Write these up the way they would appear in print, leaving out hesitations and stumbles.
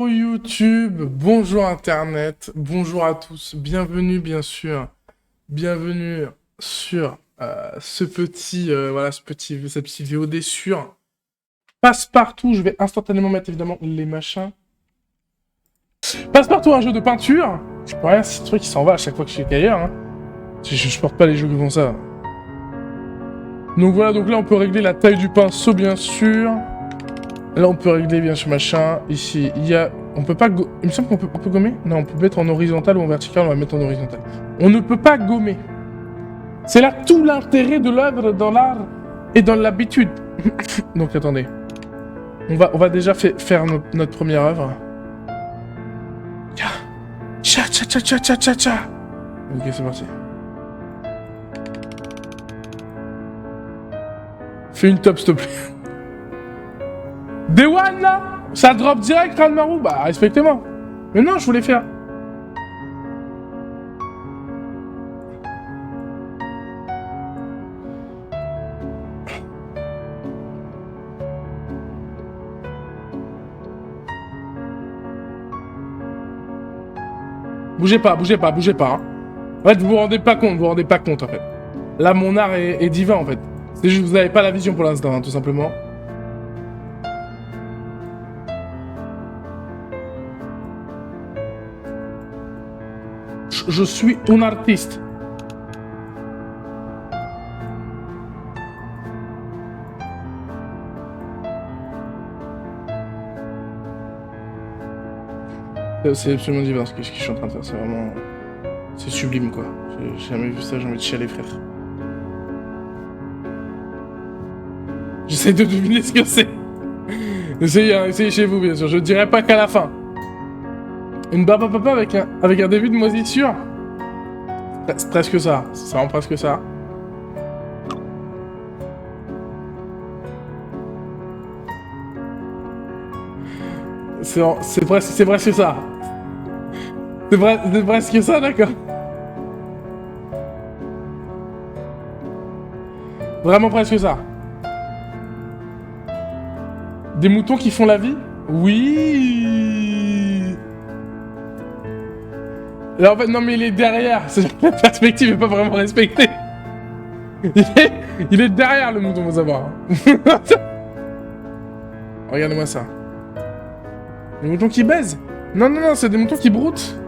Bonjour YouTube, bonjour Internet, bonjour à tous, bienvenue bien sûr, bienvenue sur cette petite VOD sur Passepartout. Je vais instantanément mettre évidemment les machins. Passepartout, un jeu de peinture. Je peux rien, c'est le truc qui s'en va à chaque fois que je suis ailleurs. Hein. Je porte pas les jeux qui font ça. Donc voilà, donc là on peut régler la taille du pinceau bien sûr. Là, on peut régler bien sûr machin. Ici, il y a... On peut pas... Il me semble qu'on peut gommer. Non, on peut mettre en horizontal ou en vertical. On va mettre en horizontal. On ne peut pas gommer. C'est là tout l'intérêt de l'œuvre dans l'art et dans l'habitude. Donc, attendez. On va déjà faire notre première œuvre. Cha cha cha cha cha cha cha. Ok, c'est parti. Fais une top, s'il te plaît. Day One là, ça drop direct Ranmaru. Bah respectez-moi. Mais non, je voulais faire. Bougez pas, bougez pas, bougez pas. Hein. En fait, vous vous rendez pas compte en fait. Là, mon art est divin en fait. C'est juste que vous n'avez pas la vision pour l'instant, hein, tout simplement. Je suis un artiste. C'est absolument divin ce que je suis en train de faire, c'est vraiment... C'est sublime quoi. J'ai jamais vu ça, j'ai envie de chialer frère. J'essaie de deviner ce que c'est. Essayez chez vous bien sûr, je dirais pas qu'à la fin. Une barbe à papa avec un début de moisissure. C'est presque ça, c'est vraiment presque ça. C'est presque ça. C'est presque ça, d'accord. Vraiment presque ça. Des moutons qui font la vie? Oui. Là, en fait, non mais il est derrière. La perspective est pas vraiment respectée. Il est derrière le mouton, faut savoir. Regardez-moi ça. Des moutons qui baisent? Non, non, non, c'est des moutons qui broutent.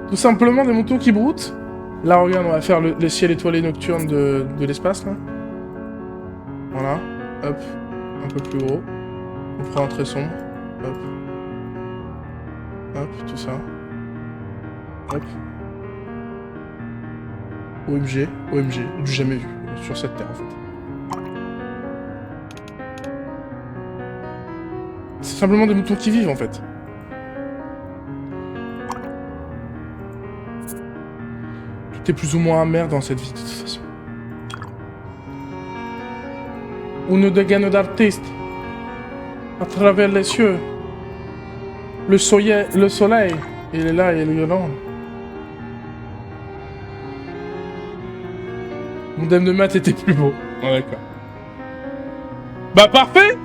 Tout simplement des moutons qui broutent. Là, regarde, on va faire le ciel étoilé nocturne de l'espace, là. Voilà. Hop. Un peu plus gros. On prend un très sombre. Hop. Hop, tout ça. Hop. OMG. OMG. Du jamais vu. Sur cette terre, en fait. C'est simplement des moutons qui vivent, en fait. Tout est plus ou moins amer dans cette vie, de toute façon. Une dégaine d'artiste. À travers les cieux. Le soleil. Il est là, il est violent. Mon dame de maths était plus beau. Oh, d'accord. Bah, parfait!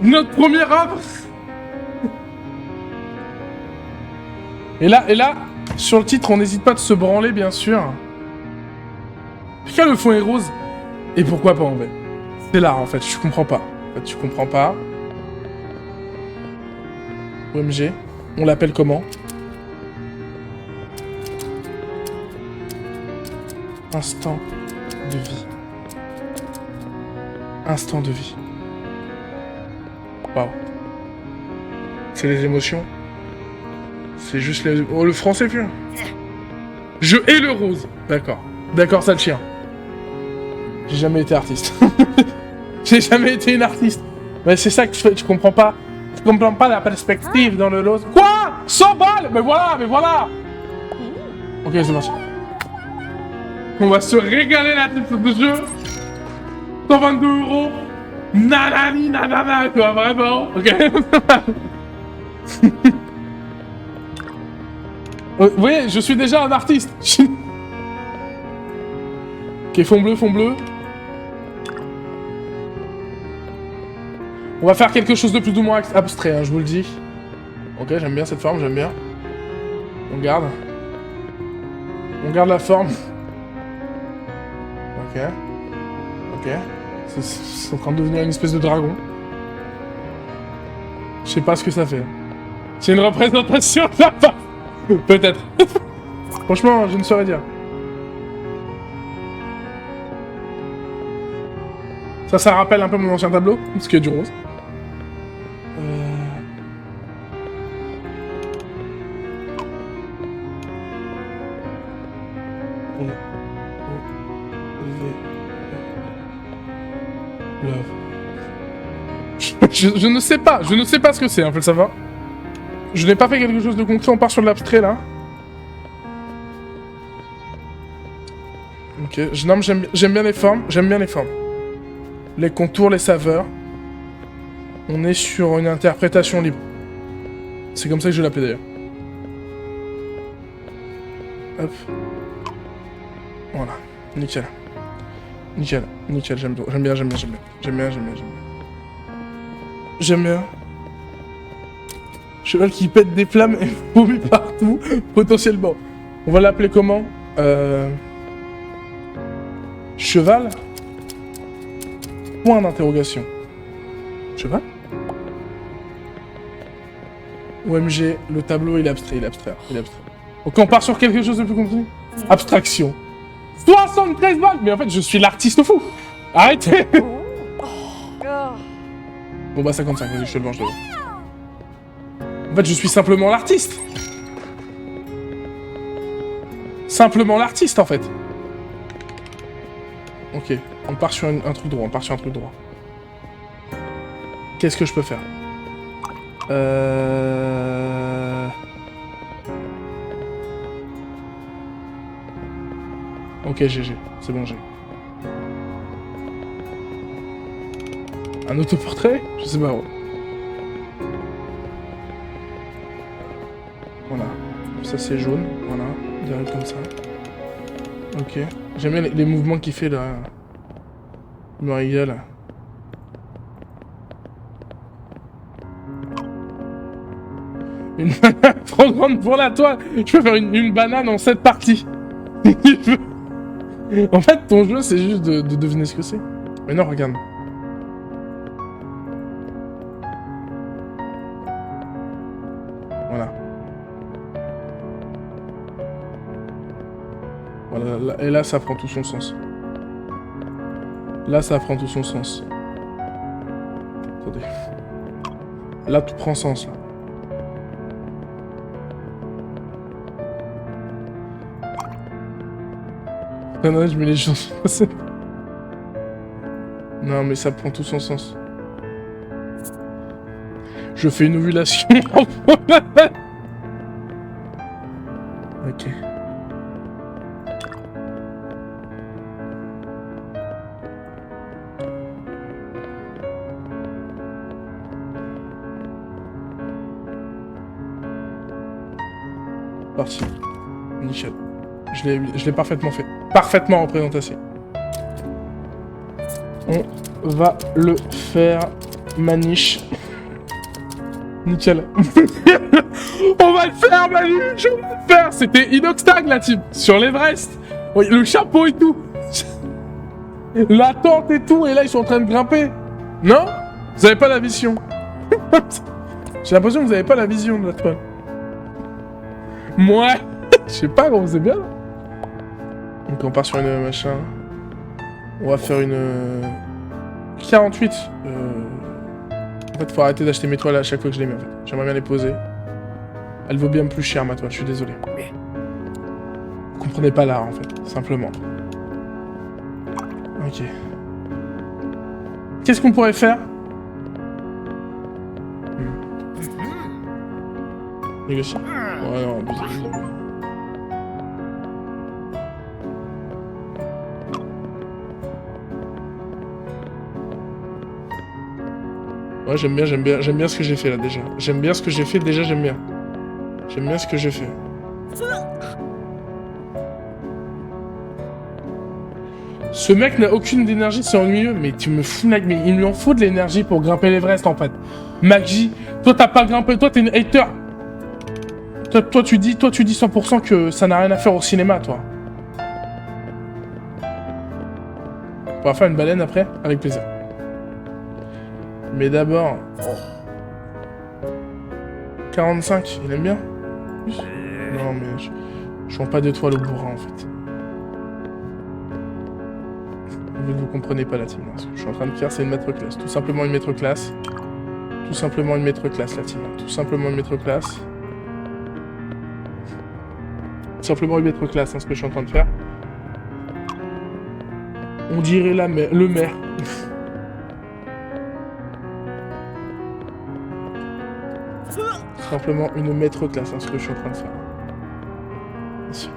Notre première œuvre. Et là, sur le titre, on n'hésite pas de se branler, bien sûr. Pourquoi le fond est rose? Et pourquoi pas, en fait? C'est l'art, en fait, je comprends pas. En fait, tu comprends pas. OMG. On l'appelle comment? Instant de vie. Instant de vie. Waouh. C'est les émotions. C'est juste les... Oh, le français pur. Je hais le rose. D'accord. D'accord, ça le chien. J'ai jamais été artiste. J'ai jamais été une artiste. Mais c'est ça que tu comprends pas. Tu comprends pas la perspective dans le rose. Quoi? 100 balles? Mais voilà, mais voilà. Ok, c'est parti. On va se régaler la tête de jeu. 122 €. Nanani, nanana, quoi, vraiment. Ok. Vous voyez, je suis déjà un artiste. Ok, fond bleu, fond bleu. On va faire quelque chose de plus ou moins abstrait, hein, je vous le dis. Ok, j'aime bien cette forme, j'aime bien. On garde. On garde la forme. Ok. Ok. C'est en train de devenir une espèce de dragon. Je sais pas ce que ça fait. C'est une représentation de la part. Peut-être. Franchement, je ne saurais dire. Ça rappelle un peu mon ancien tableau, parce qu'il y a du rose. Je ne sais pas, je ne sais pas ce que c'est, hein, faut le savoir. Je n'ai pas fait quelque chose de concret, on part sur de l'abstrait là. Ok, non, j'aime bien les formes, j'aime bien les formes. Les contours, les saveurs. On est sur une interprétation libre. C'est comme ça que je l'appelle d'ailleurs. Hop. Voilà, nickel. Nickel, nickel, j'aime bien. J'aime bien. Cheval qui pète des flammes et vomit partout, potentiellement. On va l'appeler comment Cheval. Point d'interrogation. Cheval. OMG, le tableau il est abstrait, il est abstrait. Donc on part sur quelque chose de plus compliqué. Abstraction. 73 balles. Mais en fait, je suis l'artiste fou. Arrêtez. Bon bah 55, vas-y, je te le venge d'abord. En fait, je suis simplement l'artiste. Simplement l'artiste, en fait. Ok, on part sur un truc droit, Qu'est-ce que je peux faire Ok, GG, c'est bon, j'ai. Un autoportrait? Je sais pas. Voilà. Ça c'est jaune. Voilà. Direct comme ça. Ok. J'aime bien les mouvements qu'il fait là. Il me régale. Une banane trop grande pour la toile. Je peux faire une banane en 7 parties. En fait, ton jeu c'est juste de deviner ce que c'est. Mais non, regarde. Voilà. Voilà, et là, ça prend tout son sens. Là, ça prend tout son sens. Attendez. Là, tout prend sens, là. Non, je mets les choses. Non, mais ça prend tout son sens. Je fais une ovulation. Ok. Parti. Nickel. Je l'ai parfaitement fait. Parfaitement représentation. On va le faire, Maniche. Nickel. On va le faire, Maniche. On va le faire. C'était Inoxtag, la team. Sur l'Everest. Oui, le chapeau et tout. La tente et tout. Et là, ils sont en train de grimper. Non? Vous avez pas la vision. J'ai l'impression que vous avez pas la vision de la toile. Moi, je sais pas, gros, c'est bien. Donc on part sur une machin. On va faire une 48. En fait, faut arrêter d'acheter mes toiles à chaque fois que je les mets. En fait. J'aimerais bien les poser. Elle vaut bien plus cher ma toile, je suis désolé. Vous comprenez pas l'art en fait, simplement. Ok. Qu'est-ce qu'on pourrait faire? Négocier. Ouais, non, abusé. Ouais, j'aime bien ce que j'ai fait là déjà. J'aime bien ce que j'ai fait déjà, j'aime bien. J'aime bien ce que j'ai fait. Ce mec n'a aucune énergie, c'est ennuyeux. Mais tu me fous, mec. Mais il lui en faut de l'énergie pour grimper l'Everest, en fait. MacJ, toi, t'as pas grimpé. Toi, t'es une hater. Toi, tu dis 100% que ça n'a rien à faire au cinéma, toi. On va faire une baleine après, avec plaisir. Mais d'abord... 45, il aime bien? Non, mais je vends pas d'étoiles au bourrin, en fait. Vous comprenez pas la team. Ce que je suis en train de faire, c'est une maître classe. Tout simplement une maître classe. Tout simplement une maître classe, la team. Tout simplement une maître classe. Tout simplement une maître classe, hein, ce que je suis en train de faire. On dirait le maire. Simplement une maître classe, hein, ce que je suis en train de faire. Bien sûr.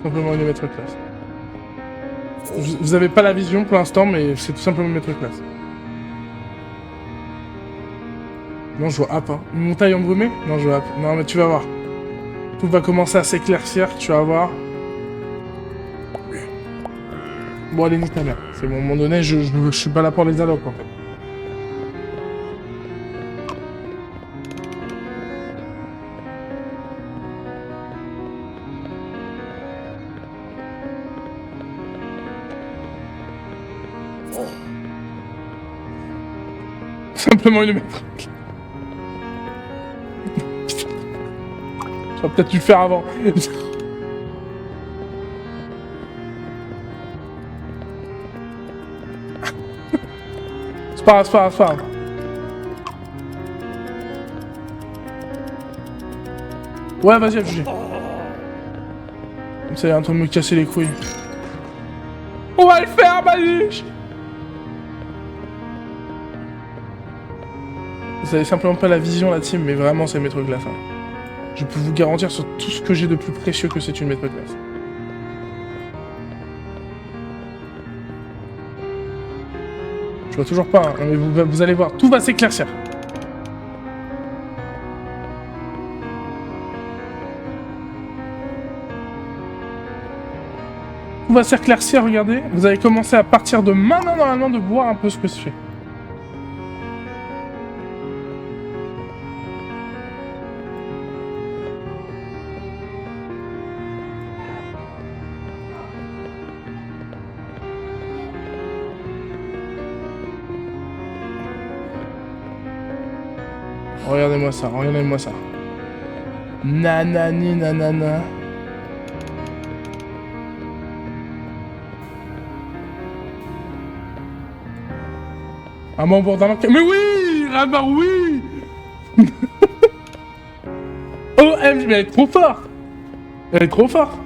Simplement une maître classe. Vous avez pas la vision pour l'instant, mais c'est tout simplement une maître classe. Non, je vois A pas. Une montagne embrumée? Non, je vois A. Non, mais tu vas voir. Tout va commencer à s'éclaircir, tu vas voir. Bon, allez, nique ta mère. C'est bon, à un moment donné, je suis pas là pour les dialogues, en fait. Simplement une maître. J'aurais peut-être dû le faire avant. C'est pas grave, c'est pas grave, c'est pas grave. Ouais, vas-y, FG. Ça est en train de me casser les couilles. On va le faire, Maniche. Vous avez simplement pas la vision, la team, mais vraiment, c'est maître classe. Hein. Je peux vous garantir sur tout ce que j'ai de plus précieux que c'est une maître classe. Je vois toujours pas, hein, mais vous allez voir, tout va s'éclaircir. Tout va s'éclaircir, regardez. Vous allez commencer à partir de maintenant, normalement, de voir un peu ce que je fais. Regardez-moi ça, regardez-moi ça. Nanani nanana. Un membre d'un... Mais oui, Ramar, oui. OMG, mais elle est trop forte. Elle est trop forte.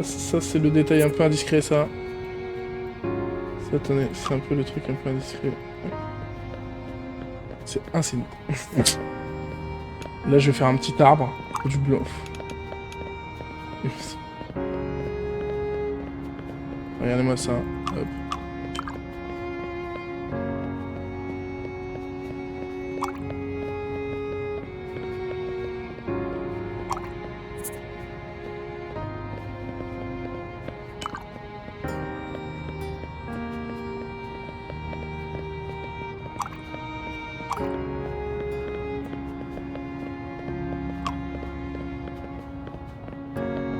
Ça c'est le détail un peu indiscret, ça. Attendez, c'est un peu le truc un peu indiscret. C'est insigne. Là, je vais faire un petit arbre. Du blanc. Regardez-moi ça. Hop.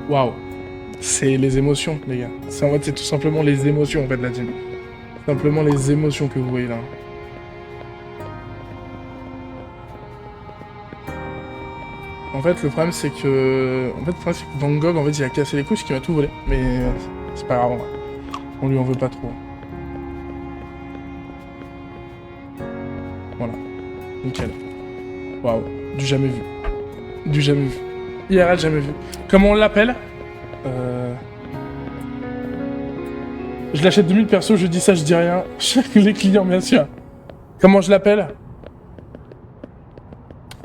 Waouh, c'est les émotions, les gars. C'est en fait, c'est tout simplement les émotions, en fait, la team. Simplement les émotions que vous voyez là. En fait, le problème, c'est que... Van Gogh, en fait, il a cassé les couilles, ce qui m'a tout volé. Mais c'est pas grave, on lui en veut pas trop. Voilà. Nickel. Waouh, du jamais vu. Du jamais vu. IRL jamais vu. Comment on l'appelle? Je l'achète 2000 persos, je dis ça, je dis rien. Les clients, bien sûr. Comment je l'appelle?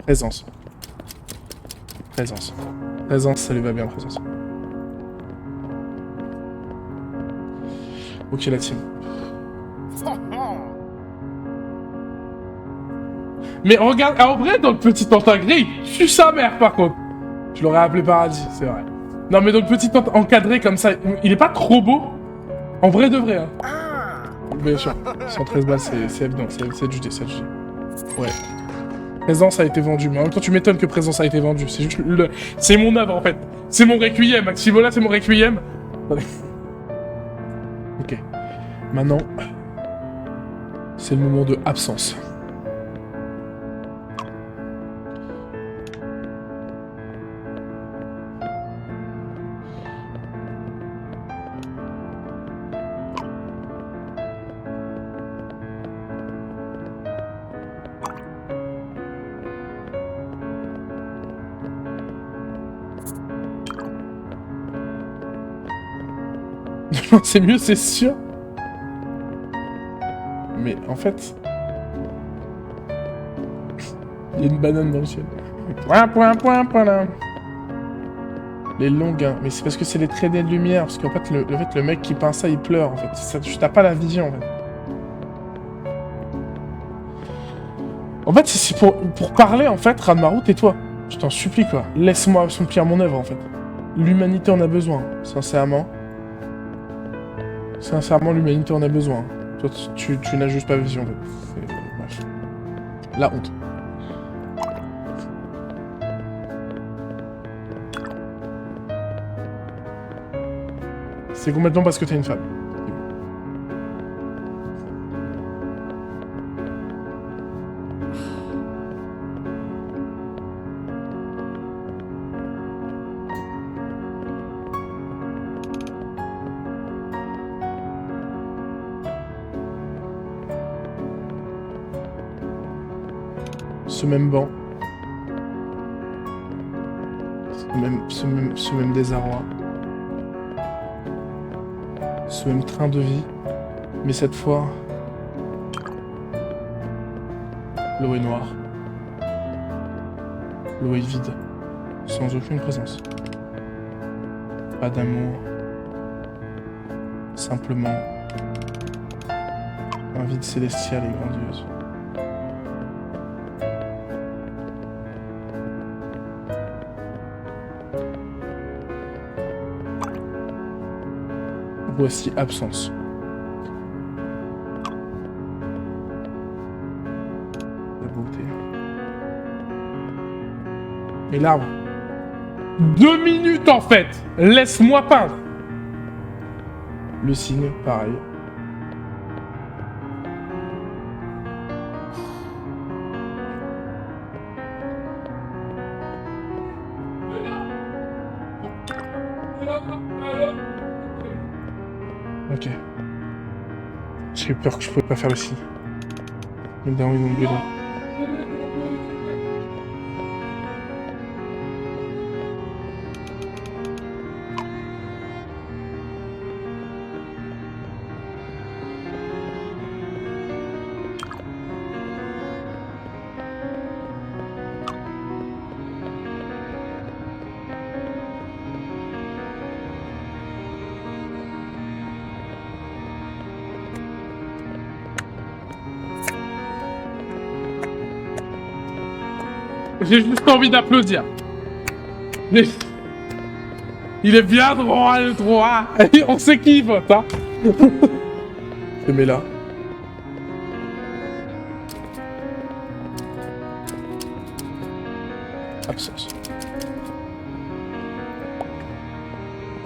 Présence. Présence. Présence, ça lui va bien, présence. Ok, la team. Mais regarde, en vrai, dans le petit pantin gris, il tue sa mère, par contre. Je l'aurais appelé Paradis, c'est vrai. Non, mais dans le petit pantin encadré comme ça, il est pas trop beau? En vrai de vrai, hein. Bien sûr. 113 balles, c'est évident, c'est du dé, c'est du dé. Ouais. Présence a été vendu, mais en même temps, tu m'étonnes que Présence a été vendu. C'est juste le... C'est mon œuvre, en fait. C'est mon requiem. Maximola, c'est mon requiem. Attendez. Ok. Maintenant, c'est le moment de absence. C'est mieux, c'est sûr. Mais en fait... Il y a une banane dans le ciel. Point là. Les longues, hein. Mais c'est parce que c'est les traînées de lumière. Parce qu'en fait, le mec qui peint ça, il pleure, en fait. T'as pas la vision, en fait. En fait, c'est pour parler, en fait, Ranmaru, tais-toi. Je t'en supplie, quoi. Laisse-moi accomplir mon œuvre, en fait. L'humanité en a besoin, sincèrement. Sincèrement, l'humanité en a besoin. Toi, tu n'as juste pas vision, en fait. Bref. La honte. C'est complètement parce que t'es une femme. Ce même banc. Ce même désarroi. Ce même train de vie. Mais cette fois... L'eau est noire. L'eau est vide. Sans aucune présence. Pas d'amour. Simplement... un vide célestial et grandiose. Voici absence. La beauté. Et l'arbre. 2 minutes en fait. Laisse-moi peindre. Le signe, pareil. Ok. J'ai eu peur que je pouvais pas faire le signe. Mais dans mon bureau. J'ai juste envie d'applaudir. Il est bien droit, le droit. On sait qui il vote, hein. Je mets là. Absence.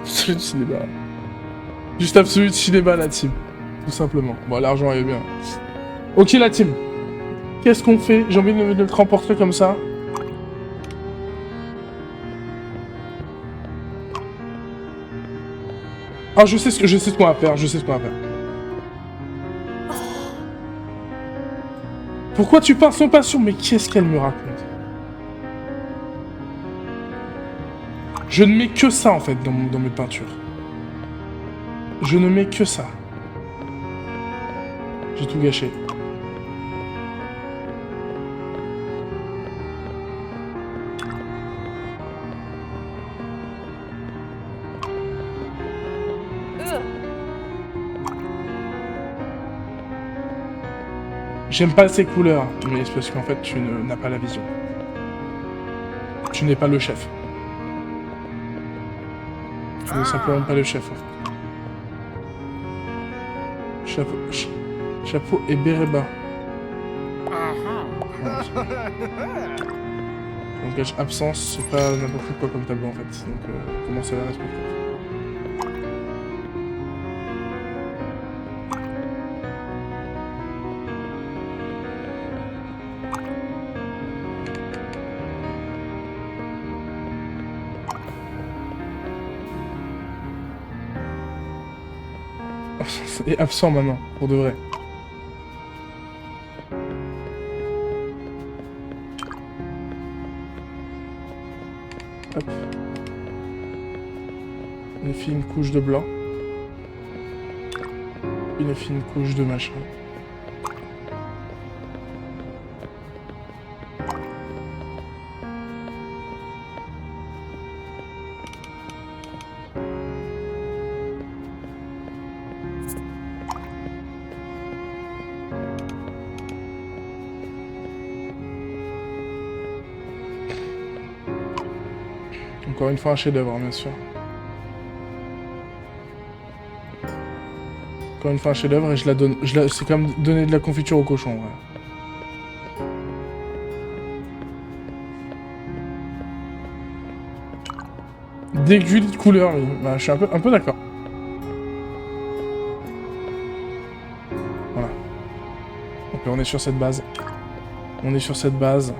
Absolute cinéma. Juste absolute cinéma, la team. Tout simplement. Bon, l'argent est bien. Ok, la team. Qu'est-ce qu'on fait? J'ai envie de le remporter comme ça. Ah, je sais ce qu'on va faire, je sais ce qu'on va faire. Pourquoi tu peins son passion? Mais qu'est-ce qu'elle me raconte? Je ne mets que ça, en fait, dans mes peintures. Je ne mets que ça. J'ai tout gâché. J'aime pas ces couleurs, mais c'est parce qu'en fait, tu n'as pas la vision. Tu n'es pas le chef. Tu n'es simplement pas le chef, en fait. Chapeau et béret bas. Langage absence, c'est pas n'importe quoi comme tableau, en fait. Donc, commencez à la respecter. Et absent maintenant, pour de vrai. Hop. Une fine couche de blanc. Une fine couche de machin. Encore une fois un chef-d'œuvre, bien sûr. Encore une fois un chef-d'œuvre et je la donne. C'est comme donner de la confiture au cochon. Ouais. D'aiguille de couleur, oui. Bah, je suis un peu d'accord. Voilà. Donc là, on est sur cette base. On est sur cette base.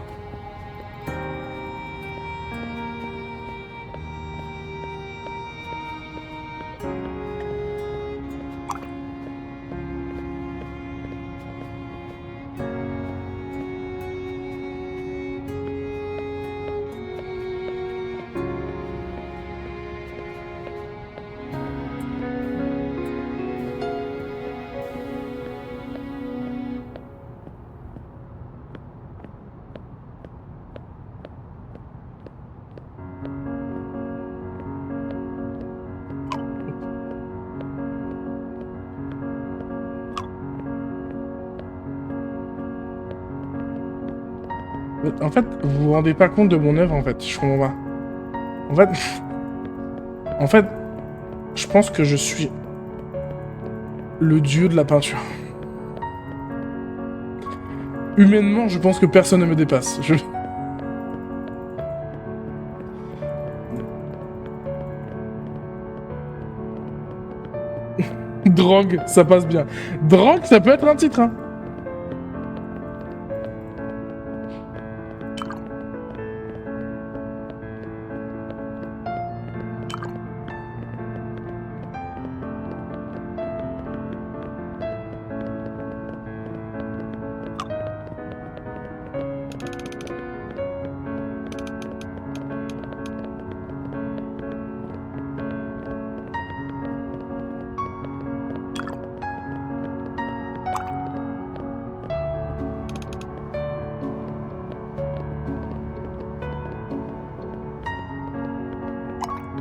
En fait, vous vous rendez pas compte de mon œuvre, en fait. Je comprends pas. En fait, je pense que je suis le dieu de la peinture. Humainement, je pense que personne ne me dépasse. Drogue, ça passe bien. Drogue, ça peut être un titre, hein.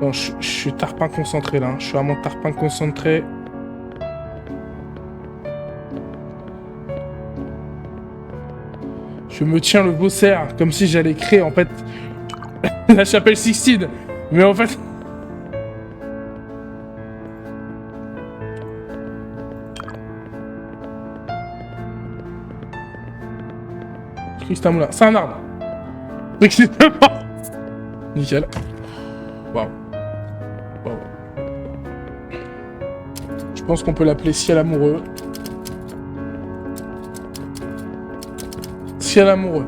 Bon, je suis tarpin concentré là, hein. Je suis vraiment tarpin concentré. Je me tiens le faussaire comme si j'allais créer en fait la chapelle Sixtine. Mais en fait... Christ, un moulin. C'est un arbre. Nickel. Waouh. Waouh. Je pense qu'on peut l'appeler ciel amoureux. Ciel amoureux.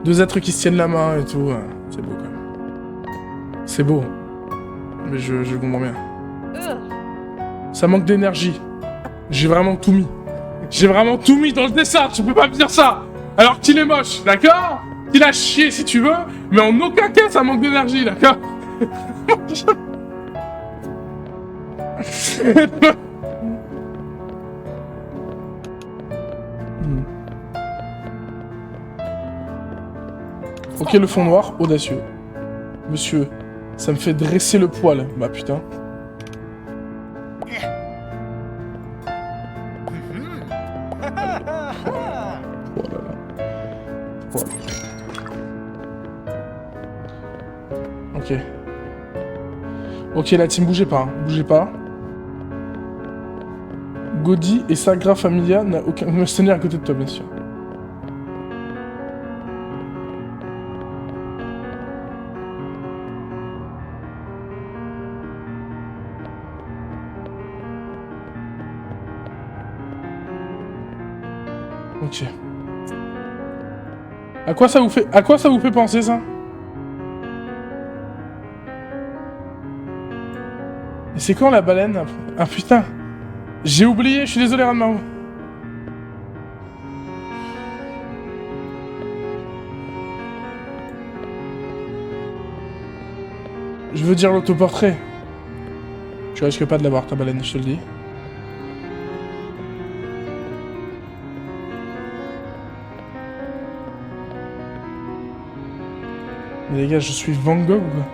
Deux êtres qui se tiennent la main et tout. C'est beau quand même. C'est beau. Mais je comprends bien. Ça manque d'énergie. J'ai vraiment tout mis. J'ai vraiment tout mis dans le dessin. Tu peux pas me dire ça. Alors qu'il est moche, d'accord? Qu'il a chié si tu veux. Mais en aucun cas ça manque d'énergie, d'accord? Ok, le fond noir, audacieux. Monsieur, ça me fait dresser le poil. Bah putain. Ok, la team, bougez pas. Hein. Bougez pas. Gaudi et Sagra Familia n'a aucun mercenaire à côté de toi, bien sûr. Ok. À quoi ça vous fait penser, ça? Et c'est quand la baleine? Ah putain. J'ai oublié, je suis désolé, Ranma. Je veux dire l'autoportrait. Tu risques pas de l'avoir, ta baleine, je te le dis. Mais les gars, je suis Van Gogh ou quoi?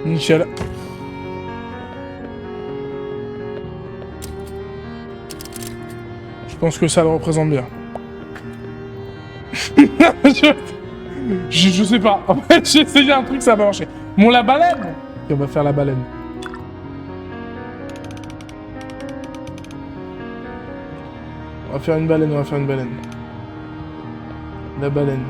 Nickel. Je pense que ça le représente bien. je sais pas. En fait, j'ai essayé un truc, ça va marcher. Bon, la baleine. Et on va faire la baleine. On va faire une baleine, on va faire une baleine. La baleine.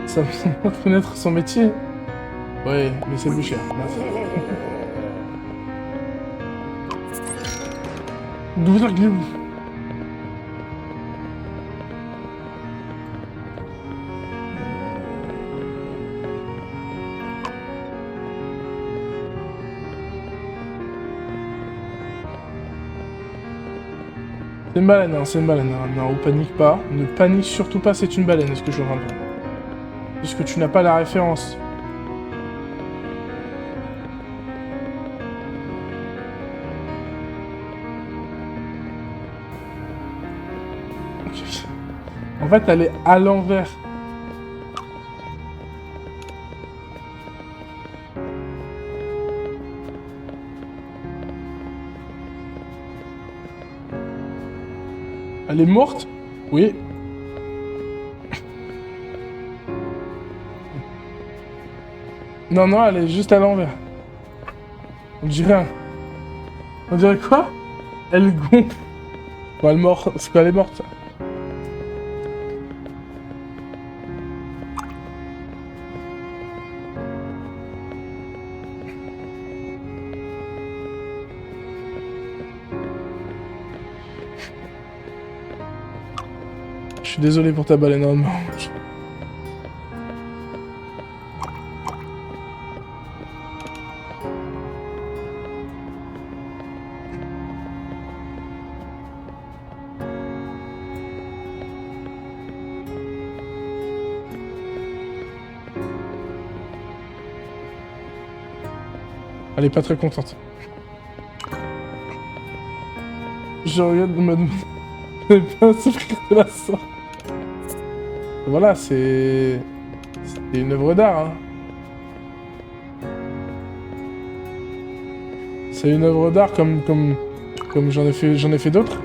Ça me connaître son métier. Ouais, mais c'est plus cher. Merci. 12,8. C'est une baleine, hein, c'est une baleine. Hein. Non, panique pas. Ne panique surtout pas, c'est une baleine, est-ce que je suis en train de faire. Puisque tu n'as pas la référence. En fait, elle est à l'envers. Elle est morte? Oui. Non, non, elle est juste à l'envers. On dirait un... On dirait quoi? Elle gonfle. Bon, elle est morte. C'est quoi, elle est morte, ça? Je suis désolé pour ta baleine, non. Elle est pas très contente. Je regarde de me demander pas souffrir de la sorte. Voilà, c'est une œuvre d'art. Hein. C'est une œuvre d'art comme j'en ai fait d'autres.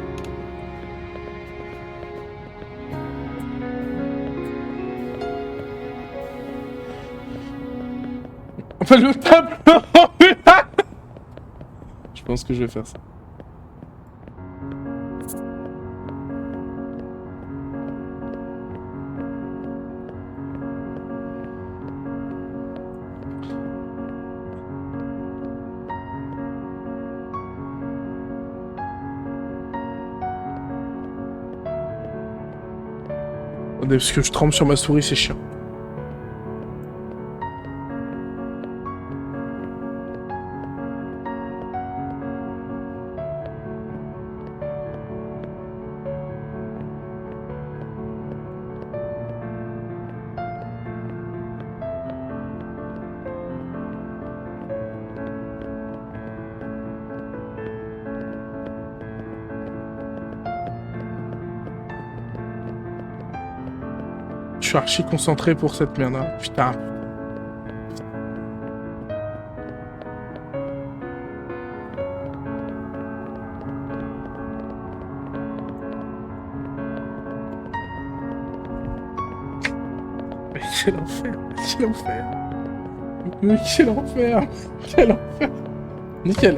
Enfin, le tableau. Je pense que je vais faire ça. Attendez, parce que je trempe sur ma souris, c'est chiant. Je suis archi concentré pour cette merde. Hein. Putain. Mais quel enfer. Quel enfer. Mais quel enfer. Quel enfer. Nickel.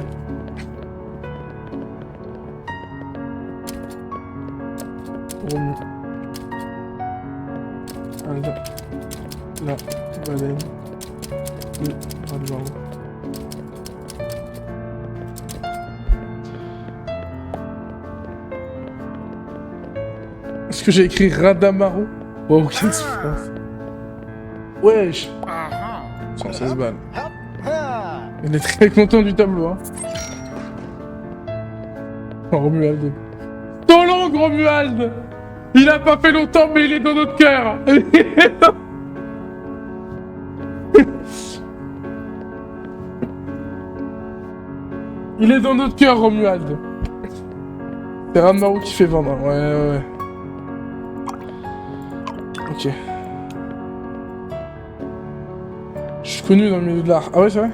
Romu. Là, baleine. Oui, Rademaru. Est-ce que j'ai écrit Radamaru? Wow, quelle souffrance. Wesh. 116 balles. Il est très content du tableau, hein. Oh, Romuald. Ton long, Romuald. Il a pas fait longtemps, mais il est dans notre cœur. Il est dans notre cœur, Romuald. C'est Rademaru qui fait vendre. Ouais. Ok. Je suis connu dans le milieu de l'art. Ah ouais, c'est vrai?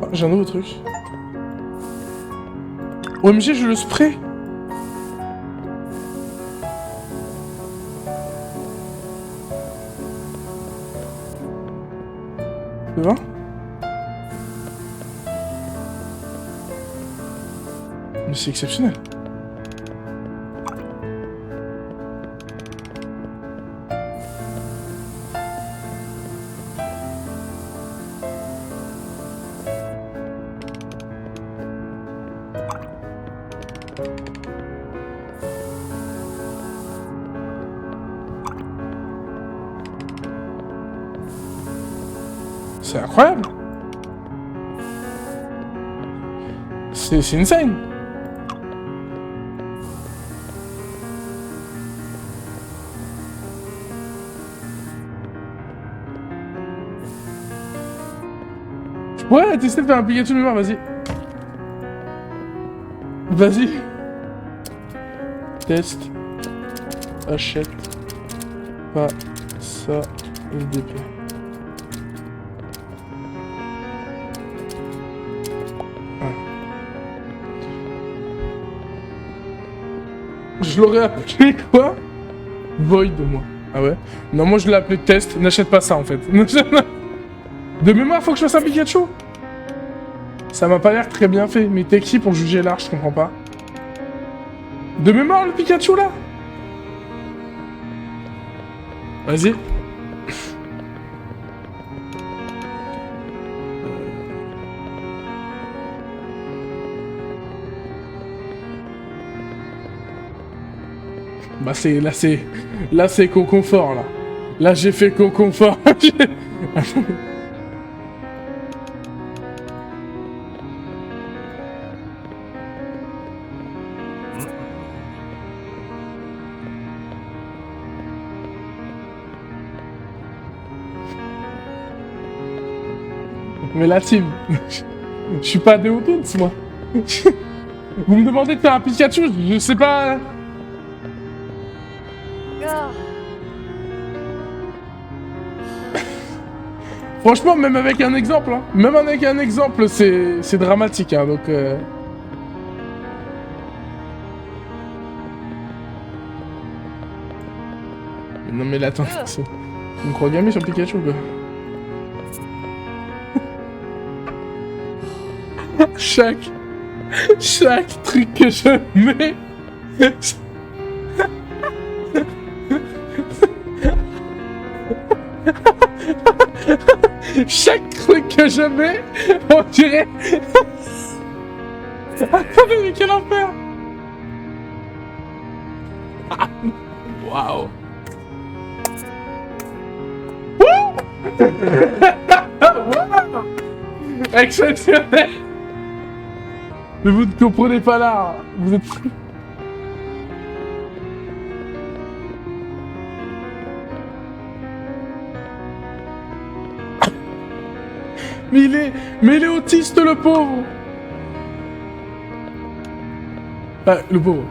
Ah, j'ai un nouveau truc. OMG, je le spray. Tu vois? Mais c'est exceptionnel. C'est incroyable. C'est insane. Ouais, t'essaies de faire un Pikachu de mémoire, vas-y. Vas-y. Test. Achète. Pas ça. LDP. Je l'aurais appelé quoi? Void, moi. Ah ouais? Non, moi je l'ai appelé test. N'achète pas ça en fait. De mémoire, faut que je fasse un Pikachu? Ça m'a pas l'air très bien fait. Mais t'es qui pour juger l'art? Je comprends pas. De mémoire, le Pikachu là? Vas-y. Bah là c'est Conconfort là. Là j'ai fait Conconfort. Mais la team, je suis pas Deotones moi. Vous me demandez de faire un Pikachu, je sais pas. Franchement, même avec un exemple, hein. Même avec un exemple, c'est dramatique, hein, donc... Non mais là, attends, on me croit gamin sur Pikachu, quoi. Chaque truc que je mets... Chaque truc que je mets, on dirait... Attendez, mais quel enfer! Waouh. Exceptionnel. Mais vous ne comprenez pas là. Vous êtes fou. Mais il est autiste, le pauvre. Ah, le pauvre.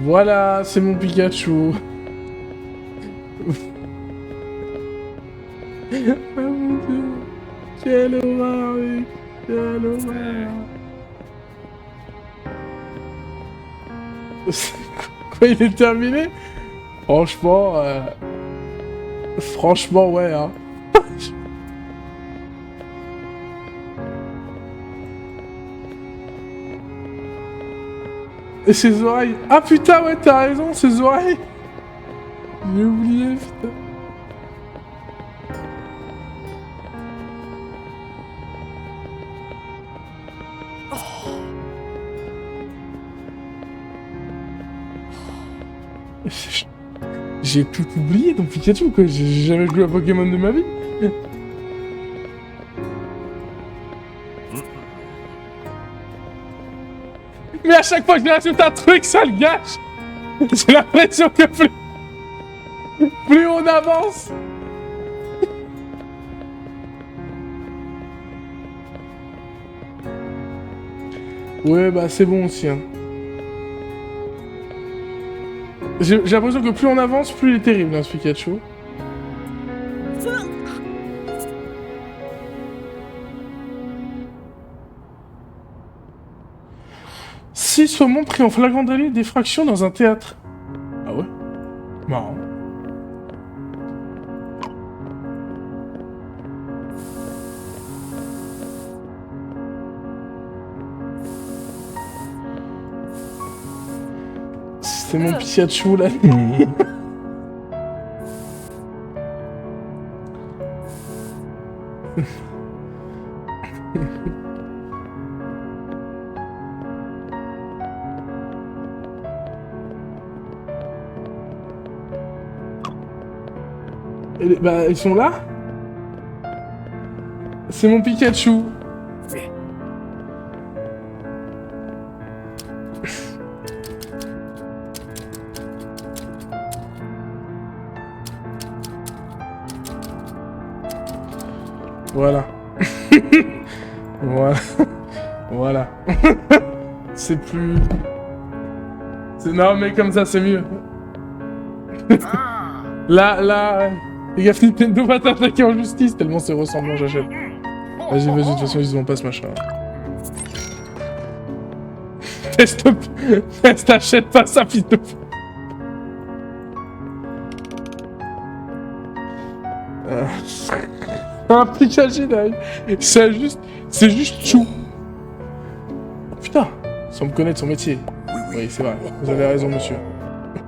Voilà, c'est mon Pikachu. Oh mon dieu. Quelle horreur, oui. Quelle horreur. Quoi, il est terminé? Franchement, franchement, ouais, hein. Et ses oreilles. Ah putain, ouais, t'as raison, ses oreilles. J'ai oublié, putain. J'ai tout oublié dans Pikachu, quoi. J'ai jamais joué à Pokémon de ma vie. Mais à chaque fois que je rajoute un truc, ça le gâche. J'ai l'impression que plus on avance. Ouais, bah c'est bon aussi, hein. J'ai l'impression que plus on avance, plus il est terrible, hein, ce Pikachu. Six saumons pris en flagrant délit d'effraction dans un théâtre. Ah ouais? Marrant. C'est mon Pikachu là. Bah, ils sont là? C'est mon Pikachu. Voilà. Voilà. Voilà. C'est plus... Non, mais comme ça, c'est mieux. Là... Les gars, Nintendo va t'attaquer en justice, tellement c'est ressemblant, j'achète. Vas-y, de toute façon, ils ont pas ce machin. Test, t'achètes pas ça, fils de... Un Pikachu, là. C'est juste chou. Putain, sans me connaître son métier. Oui, c'est vrai, vous avez raison, monsieur.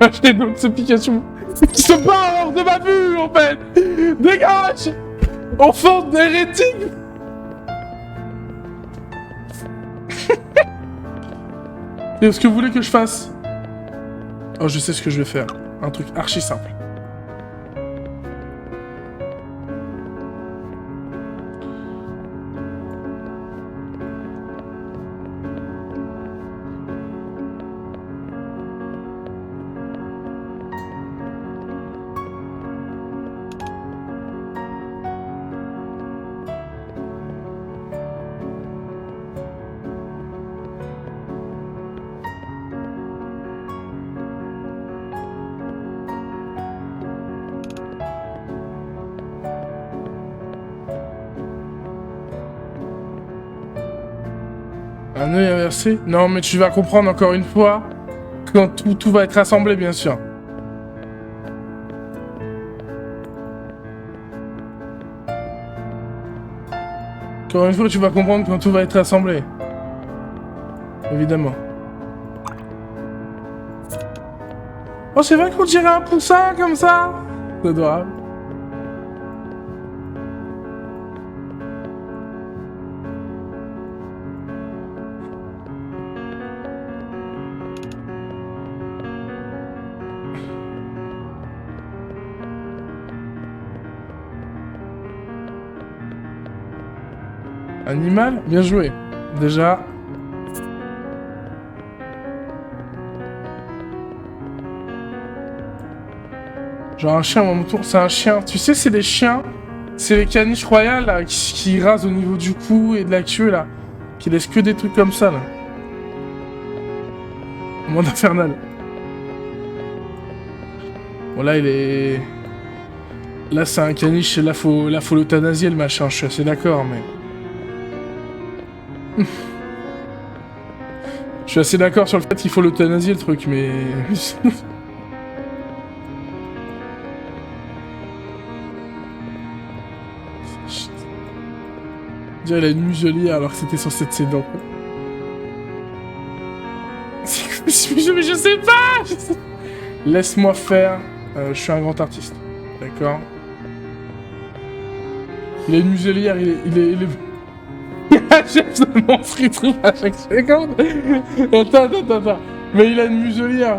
Achetez donc ce Pikachu. Qui se barre hors de ma vue, en fait. Dégage. Enfant d'hérétique. Qu'est-ce que vous voulez que je fasse? Oh, je sais ce que je vais faire. Un truc archi simple. Un œil inversé? Non, mais tu vas comprendre encore une fois quand tout va être assemblé, bien sûr. Encore une fois, tu vas comprendre quand tout va être assemblé. Évidemment. Oh, c'est vrai qu'on dirait un poussin comme ça? C'est adorable. Animal, bien joué. Déjà. Genre un chien, mon mouton, c'est un chien. Tu sais, c'est des chiens. C'est les caniches royales là, qui rasent au niveau du cou et de la queue là. Qui laissent que des trucs comme ça là. Monde infernal. Bon là il est... Là c'est un caniche, là faut l'euthanasier le machin, je suis assez d'accord mais... Je suis assez d'accord sur le fait qu'il faut l'euthanasier le truc mais... Déjà il a une muselière alors que c'était censé être ses dents. Je sais pas. Laisse-moi faire. Je suis un grand artiste. D'accord. Il a une muselière, il est... J'ai absolument pris tout à chaque seconde. Attends. Mais il a une muselière.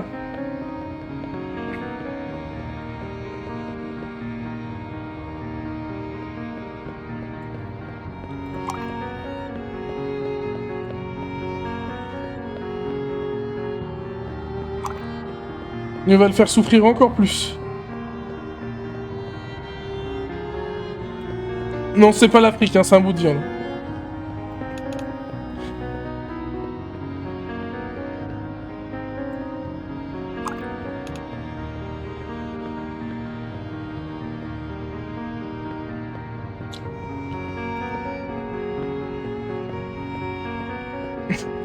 Il va le faire souffrir encore plus. Non, c'est pas l'Afrique, hein, c'est un bout de viande.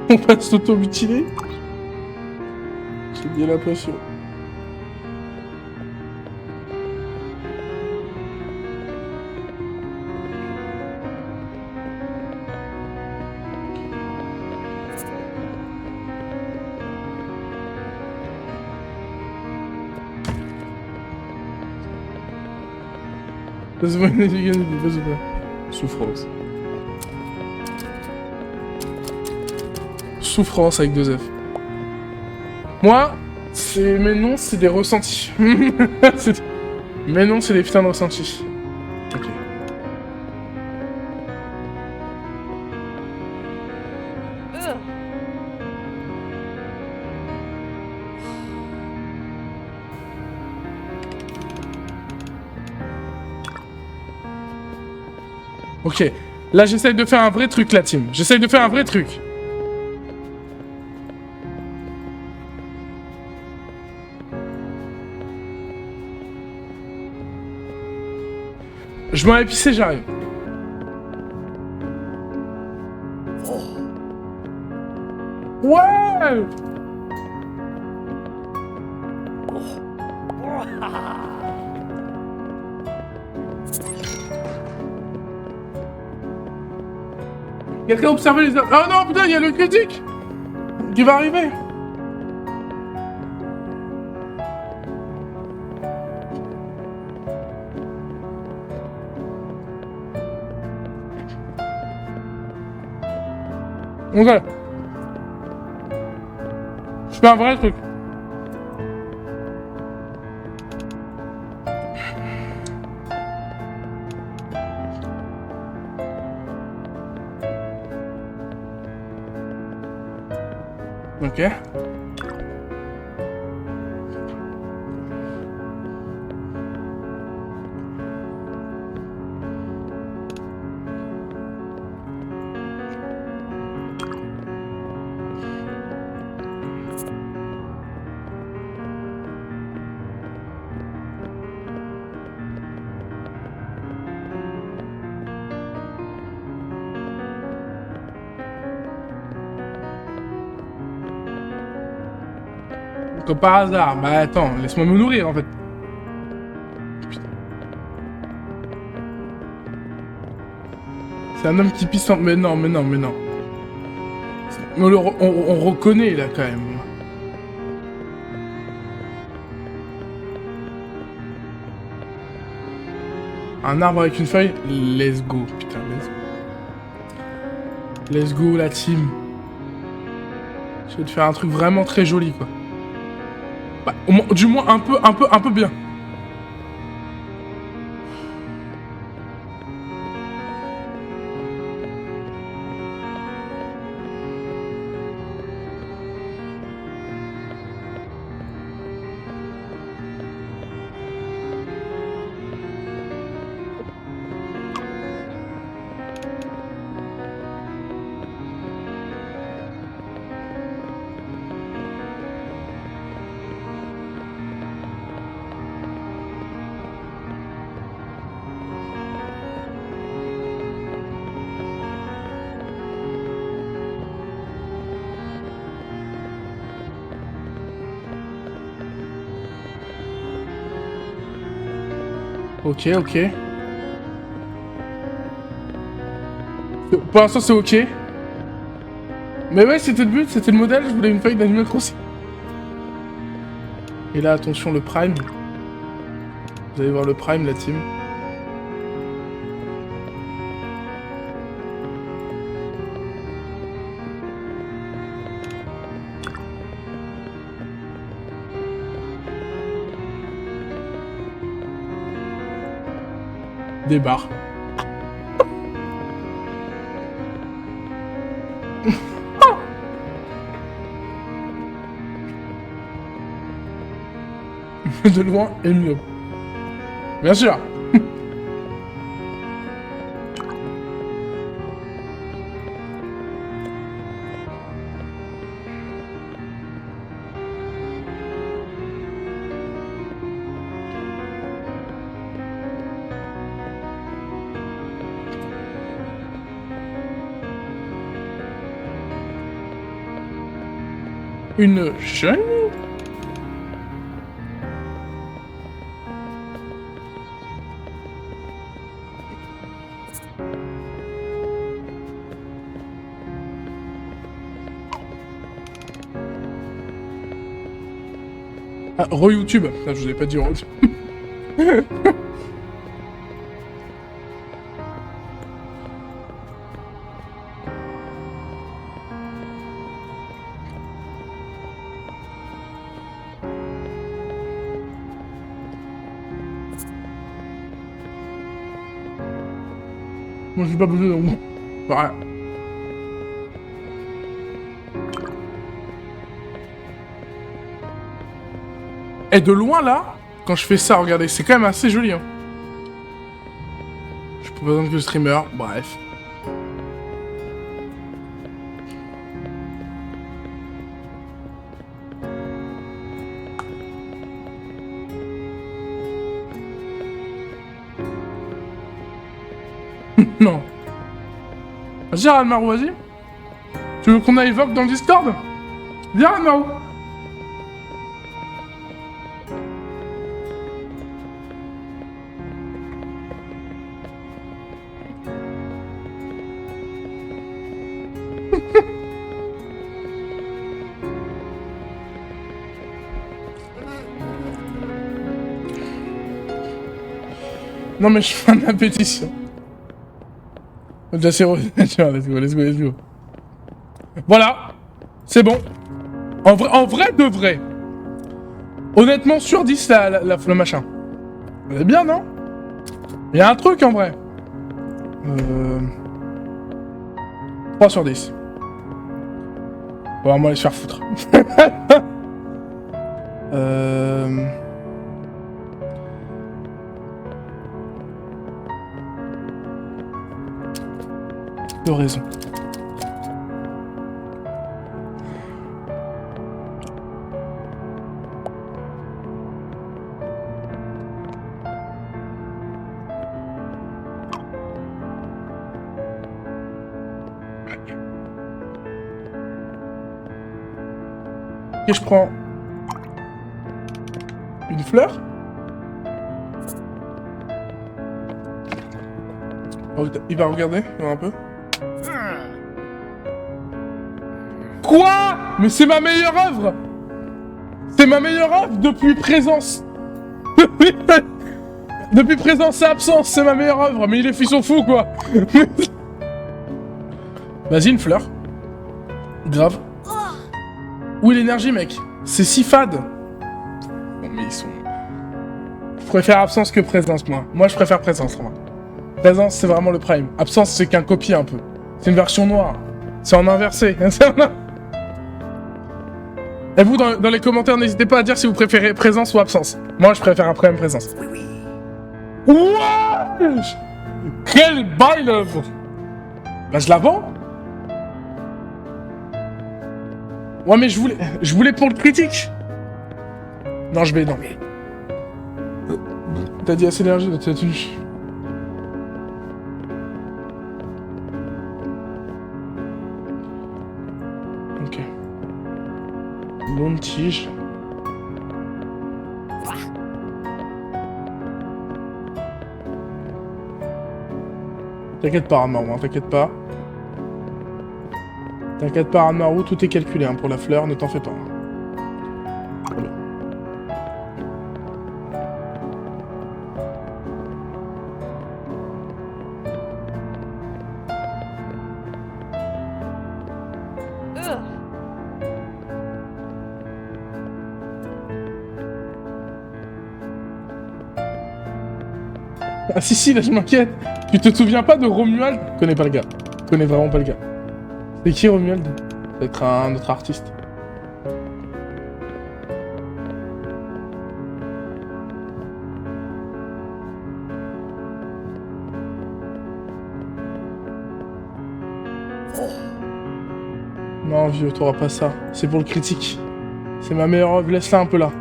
On va s'auto-mutiler. J'ai bien l'impression. Souffrance. Souffrance avec 2 F. Moi, mes noms, c'est des ressentis. Mes noms, c'est des putains de ressentis. Ok. Ok. Là, j'essaye de faire un vrai truc, la team. J'essaye de faire un vrai truc. Je m'en ai pissé, j'arrive. Ouais! Quelqu'un a observé les... Ah non, putain, il y a le critique qui va arriver. Ok. Je fais un vrai truc. Ok. Comme par hasard. Bah attends, laisse-moi me nourrir en fait. Putain. C'est un homme qui pisse en... Mais non. On reconnaît là quand même. Un arbre avec une feuille. Let's go, putain, let's go la team. Je vais te faire un truc vraiment très joli quoi. Bah, du moins un peu bien. Ok, ok. Pour l'instant, c'est ok. Mais ouais, c'était le but, c'était le modèle, je voulais une feuille d'Animal Crossing. Et là, attention, le Prime. Vous allez voir le Prime, la team. Des barres. De loin et mieux. Bien sûr. Une chenille. Ah, re-YouTube. Ah, je vous ai pas dit re Moi, j'ai pas besoin de... Ouais. Et de loin, là, quand je fais ça, regardez, c'est quand même assez joli, hein. Je peux pas besoin que le streamer, bref. Non. Vas-y, Ranmarou, vas-y. Tu veux qu'on aille évoque dans le Discord? Viens, Ranmarou. Non, mais je fais une appétition. Déjà, c'est let's go, let's go, let's go. Voilà. C'est bon. En vrai de vrai. Honnêtement, sur 10, le machin. C'est bien, non? Il y a un truc, en vrai. 3 sur 10. On va vraiment aller se faire foutre. De raison. Et je prends une fleur. Il va regarder, il va un peu. Quoi? Mais c'est ma meilleure œuvre! C'est ma meilleure œuvre depuis présence! Depuis présence et absence, c'est ma meilleure œuvre, mais les filles sont fous quoi! Vas-y, une fleur. Grave. Où est l'énergie, mec? C'est si fade! Bon, mais ils sont. Je préfère absence que présence, moi. Moi, je préfère présence, moi. Présence, c'est vraiment le prime. Absence, c'est qu'un copier un peu. C'est une version noire. C'est en inversé. Et vous, dans les commentaires, n'hésitez pas à dire si vous préférez présence ou absence. Moi, je préfère après présence. Oui, oui. Wesh! Quelle bail l'œuvre! Bah, je la vends. Ouais, mais je voulais pour le critique. Non, je vais, non. T'as dit assez d'énergie, t'as dit... Ok. Longue tige. T'inquiète pas, Ranmaru, hein, t'inquiète pas. T'inquiète pas, Ranmaru, tout est calculé hein, pour la fleur, ne t'en fais pas. Voilà. Ah si, là je m'inquiète. Tu te souviens pas de Romuald? Je connais pas le gars. Je connais vraiment pas le gars. C'est qui Romuald? Ça doit être un autre artiste. Non vieux, t'auras pas ça. C'est pour le critique. C'est ma meilleure œuvre, laisse-la un peu là.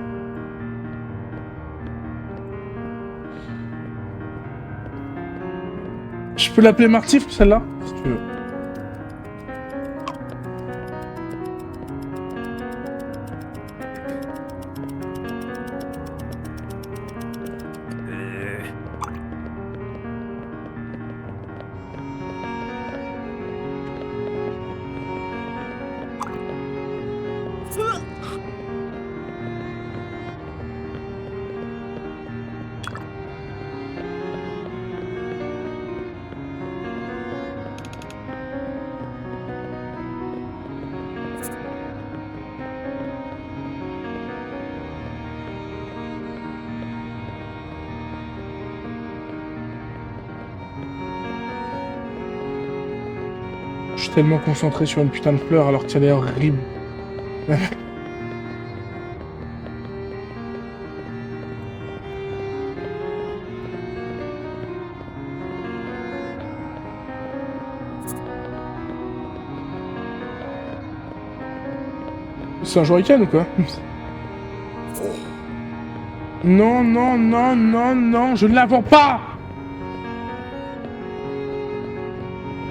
Je peux l'appeler Martif, celle-là? Si tu veux. Je suis tellement concentré sur une putain de fleur alors qu'elle est horrible. C'est un Joycan ou quoi? Non, non, non, non, non, je ne la vends pas!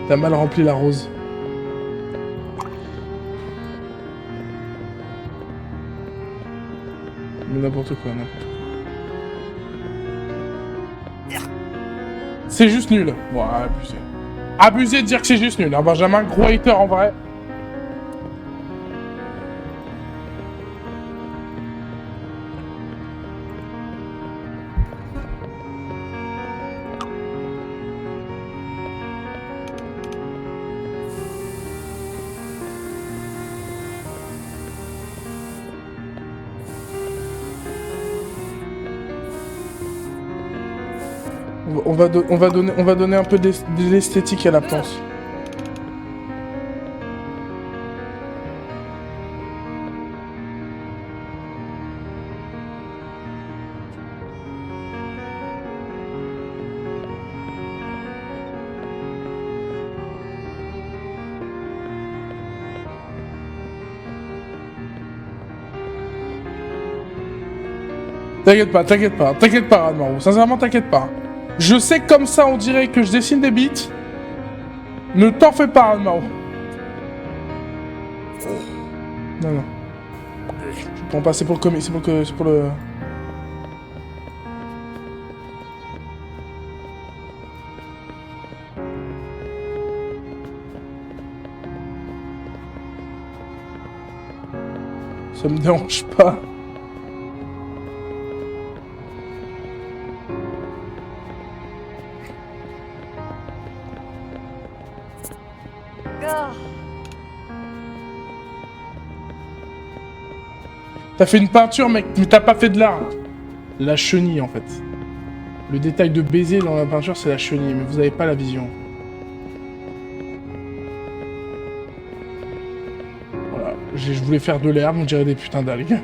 T'as mal rempli la rose. Mais n'importe quoi, n'importe quoi. C'est juste nul. Bon, abusé. Abusé de dire que c'est juste nul. Hein, Benjamin, gros hater en vrai. On va donner un peu d'esthétique à la planche. T'inquiète pas, Ranmaru. Sincèrement, t'inquiète pas. Je sais que comme ça, on dirait que je dessine des beats. Ne t'en fais pas, Ranmaru. Non, non. Je prends pas, c'est pour le comic, c'est pour le... Ça me dérange pas. T'as fait une peinture, mec, mais t'as pas fait de l'art. La chenille, en fait. Le détail de baiser dans la peinture, c'est la chenille, mais vous avez pas la vision. Voilà. Je voulais faire de l'herbe, on dirait des putains d'algues.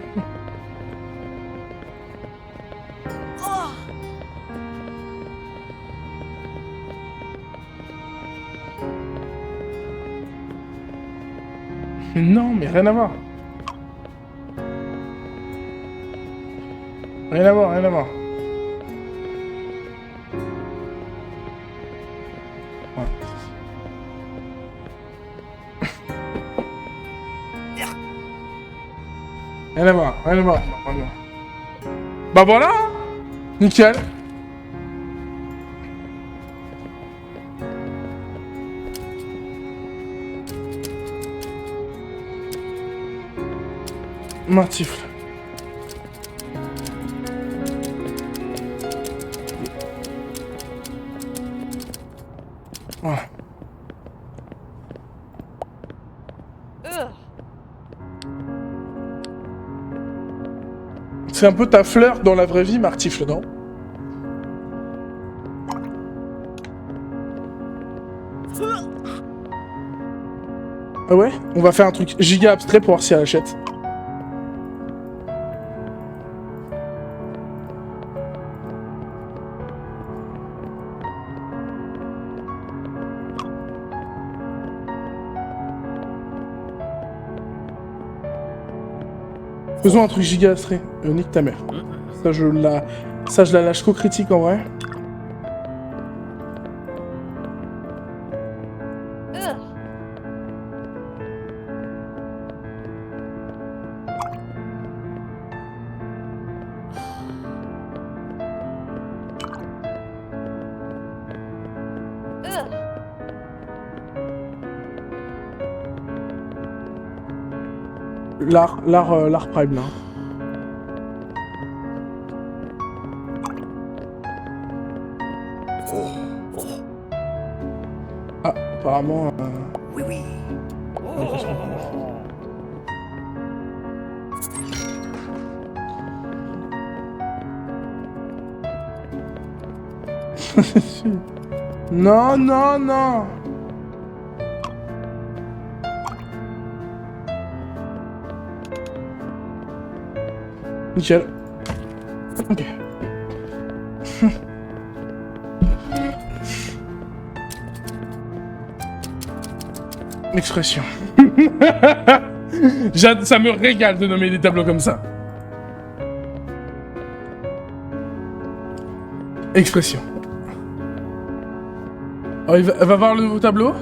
Non, mais rien à voir. Rien à voir, rien à voir. Ouais. Rien à voir, rien à voir. Bah voilà. Nickel. Martifle. Voilà. C'est un peu ta fleur dans la vraie vie, Martifle, non? Ah ouais? On va faire un truc giga abstrait pour voir si elle achète. Faisons un truc giga abstrait. Nique ta mère. Ça, je la lâche qu'au critique en vrai. L'art prime là. Ah, apparemment. Oui, oui. Non, non, non. Nickel. Ok. Expression. Ça me régale de nommer des tableaux comme ça. Expression. Oh, elle va voir le nouveau tableau?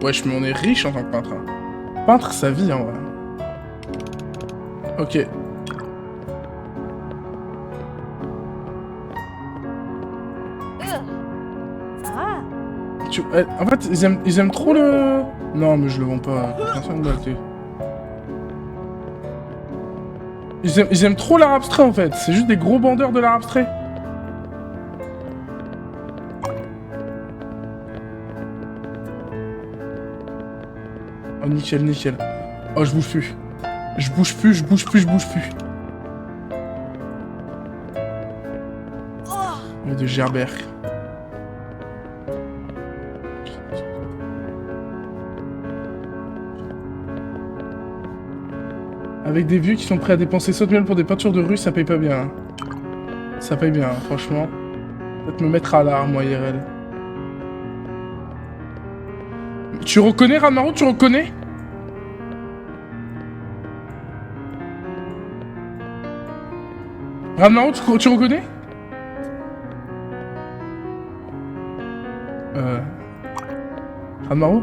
Wesh, mais on est riche en tant que peintre. Peintre sa vie, en vrai. Ok. En fait, ils aiment trop le... Non, mais je le vends pas. Personne ne va le... Ils aiment trop l'art abstrait, en fait. C'est juste des gros bandeurs de l'art abstrait. Oh, nickel, nickel. Oh, je bouge plus. Je bouge plus, je bouge plus, je bouge plus. Oh, de Gerbert. Avec des vieux qui sont prêts à dépenser 100 000 pour des peintures de rue, ça paye pas bien. Ça paye bien, franchement. Peut-être me mettre à l'art, moi, IRL. Tu reconnais, Ranmaru, tu reconnais? Ranmaru, tu reconnais? Ranmaru?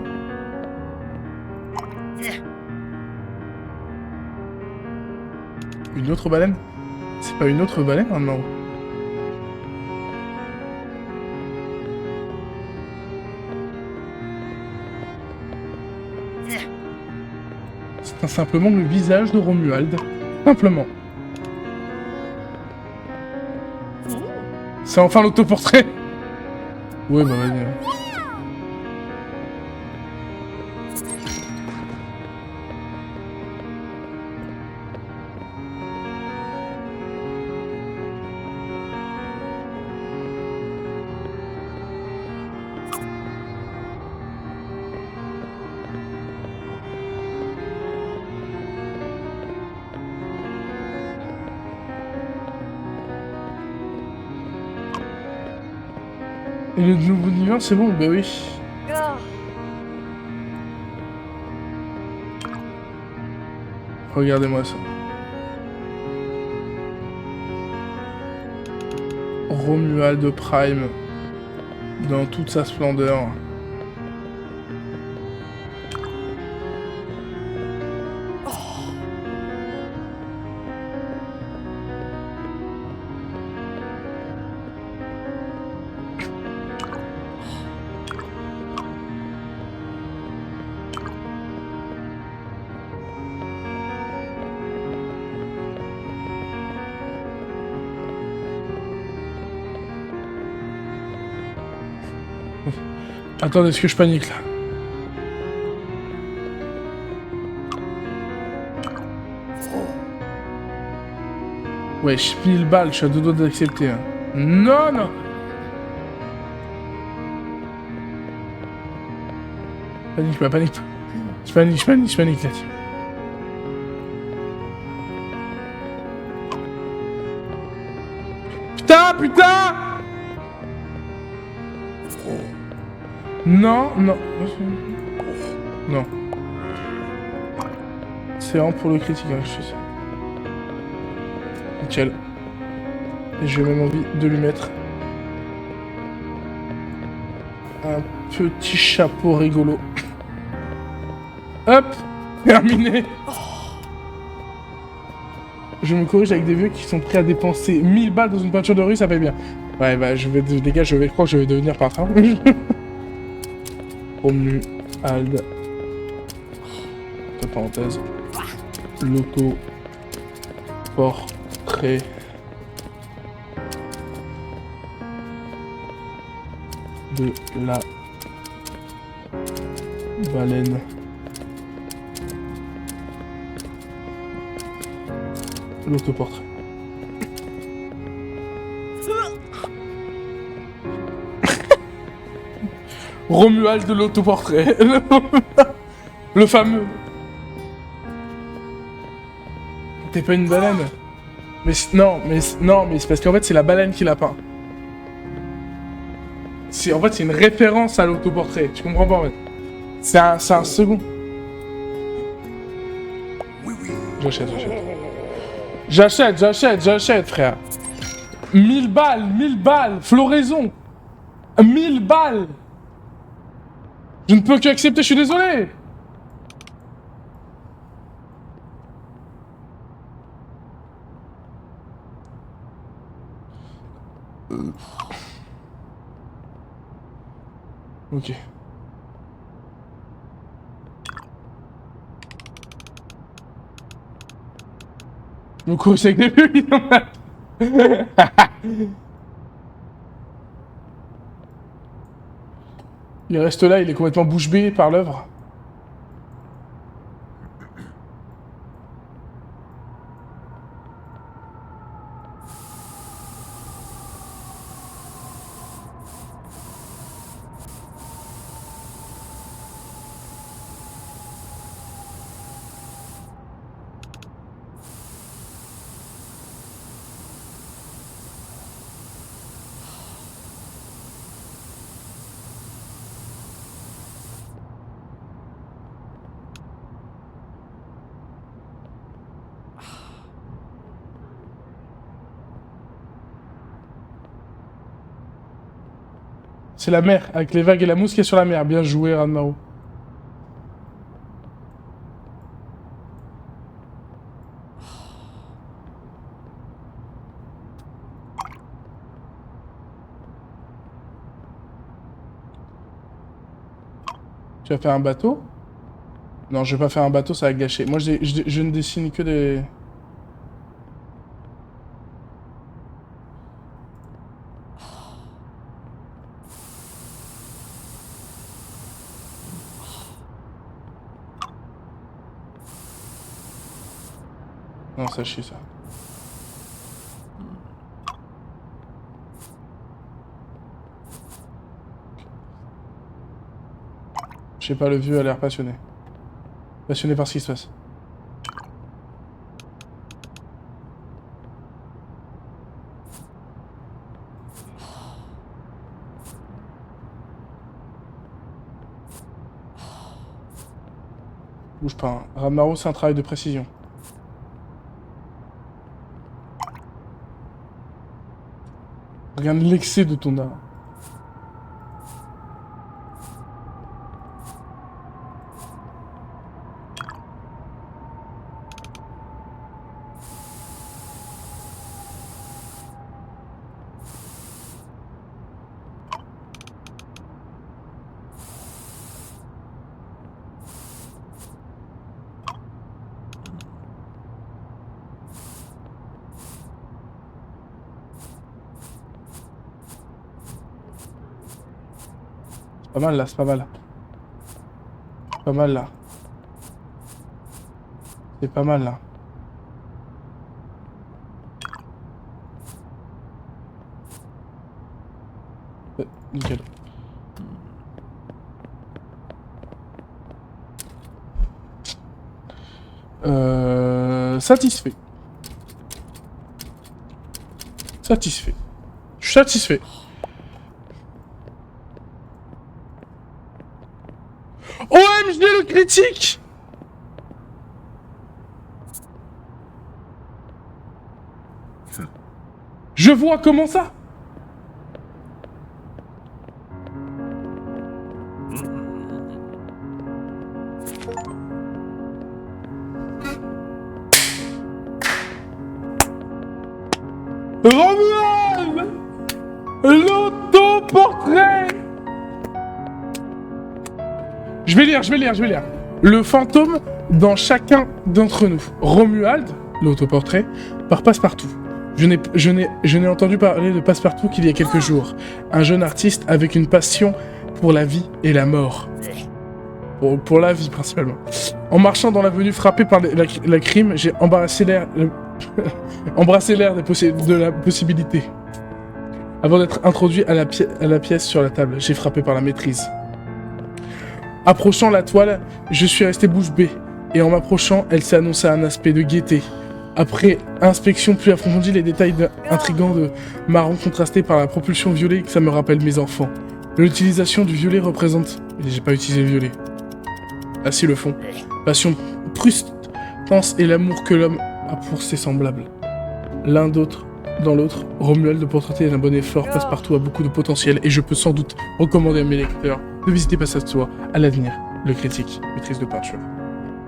Une autre baleine? C'est pas une autre baleine, Ranmaru? C'est simplement le visage de Romuald. Simplement. C'est enfin l'autoportrait. Ouais, bah vas-y. Et le nouveau niveau, c'est bon? Bah oui. Regardez-moi ça. Romuald Prime. Dans toute sa splendeur. Attendez, est-ce que je panique là? Wesh, 1000 balles, je suis à deux doigts d'accepter. Hein. Non, non! Panique pas, panique pas. Je panique là. Putain! Non, non. Non. C'est vraiment pour le critique, hein, je suis. Nickel. Et j'ai même envie de lui mettre un petit chapeau rigolo. Hop! Terminé! Je me corrige avec des vieux qui sont prêts à dépenser 1000 balles dans une peinture de rue, ça paye bien. Ouais, bah, les gars, je crois que je vais devenir parfum. Romuald. Entre parenthèses. L'auto. Portrait. De la baleine. L'autoportrait. Romuald de l'autoportrait. Le fameux. T'es pas une baleine? Mais non, mais c'est parce qu'en fait c'est la baleine qui l'a peint. En fait c'est une référence à l'autoportrait. Tu comprends pas en fait? C'est un second. J'achète, frère. 1000 balles, floraison. 1000 balles. Je ne peux qu'accepter, je suis désolé. Ok. Je me couche avec des bulles. Il reste là, il est complètement bouche bée par l'œuvre. C'est la mer, avec les vagues et la mousse qui est sur la mer. Bien joué, Ranmaro. Tu vas faire un bateau? Non, je vais pas faire un bateau, ça va gâcher. Moi, je ne dessine que des... Non, ça chie, ça. Je sais pas, le vieux a l'air passionné. Passionné par ce qui se passe. Bouge pas, hein. Ranmaro, c'est un travail de précision. Regarde l'excès de ton art. Pas mal là, c'est pas mal. Pas mal là. C'est pas mal là. Nickel. Satisfait. Satisfait. Je suis satisfait. OMG le critique! Je vois comment ça? Romuald! L'autoportrait! Je vais lire. Le fantôme dans chacun d'entre nous. Romuald, l'autoportrait, par Passepartout. Je n'ai entendu parler de Passepartout qu'il y a quelques jours. Un jeune artiste avec une passion pour la vie et la mort. Pour la vie, principalement. En marchant dans l'avenue frappée par la crime, j'ai embrassé l'air de la possibilité. Avant d'être introduit à la pièce sur la table, j'ai frappé par la maîtrise. Approchant la toile, je suis resté bouche bée. Et en m'approchant, elle s'est annoncée un aspect de gaieté. Après inspection plus approfondie, les détails intrigants de marron contrastés par la propulsion violet, que ça me rappelle mes enfants. L'utilisation du violet représente... J'ai pas utilisé le violet. Ah si, le fond. Passion, prustance et l'amour que l'homme a pour ses semblables. L'un d'autre dans l'autre, Romuald de portrait d'un bon effort Passepartout a beaucoup de potentiel et je peux sans doute recommander à mes lecteurs de visiter Passepartout à l'avenir. Le critique, maîtrise de peinture.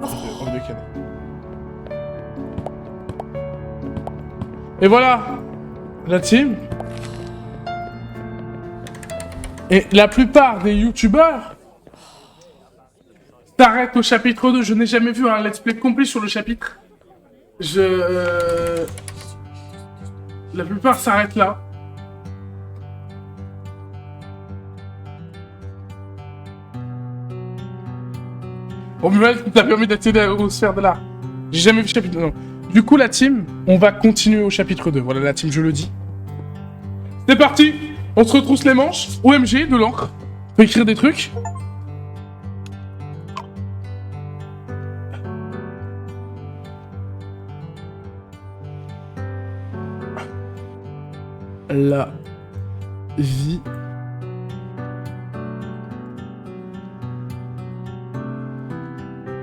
Hors de canon. Et voilà la team. Et la plupart des youtubeurs s'arrêtent au chapitre 2. Je n'ai jamais vu un let's play complet sur le chapitre. La plupart s'arrêtent là. Romuald qui t'a permis d'accéder aux sphères de l'art. J'ai jamais vu le chapitre 2. Non. Du coup, la team, on va continuer au chapitre 2. Voilà la team, je le dis. C'est parti. On se retrousse les manches. OMG, de l'encre. On peut écrire des trucs. La vie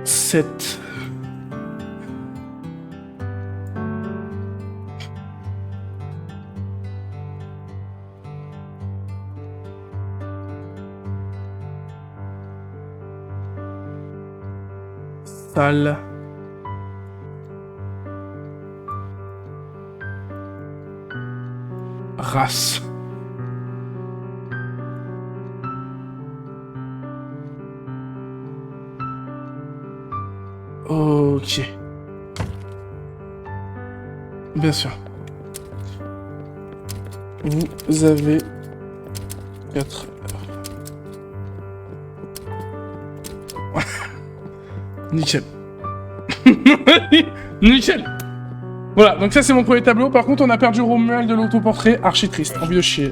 cette sale race. Ok. Bien sûr. Vous avez 4 heures. Nickel. Nickel. Voilà, donc ça c'est mon premier tableau. Par contre, on a perdu Romuald de l'autoportrait, archi triste, envie de chier.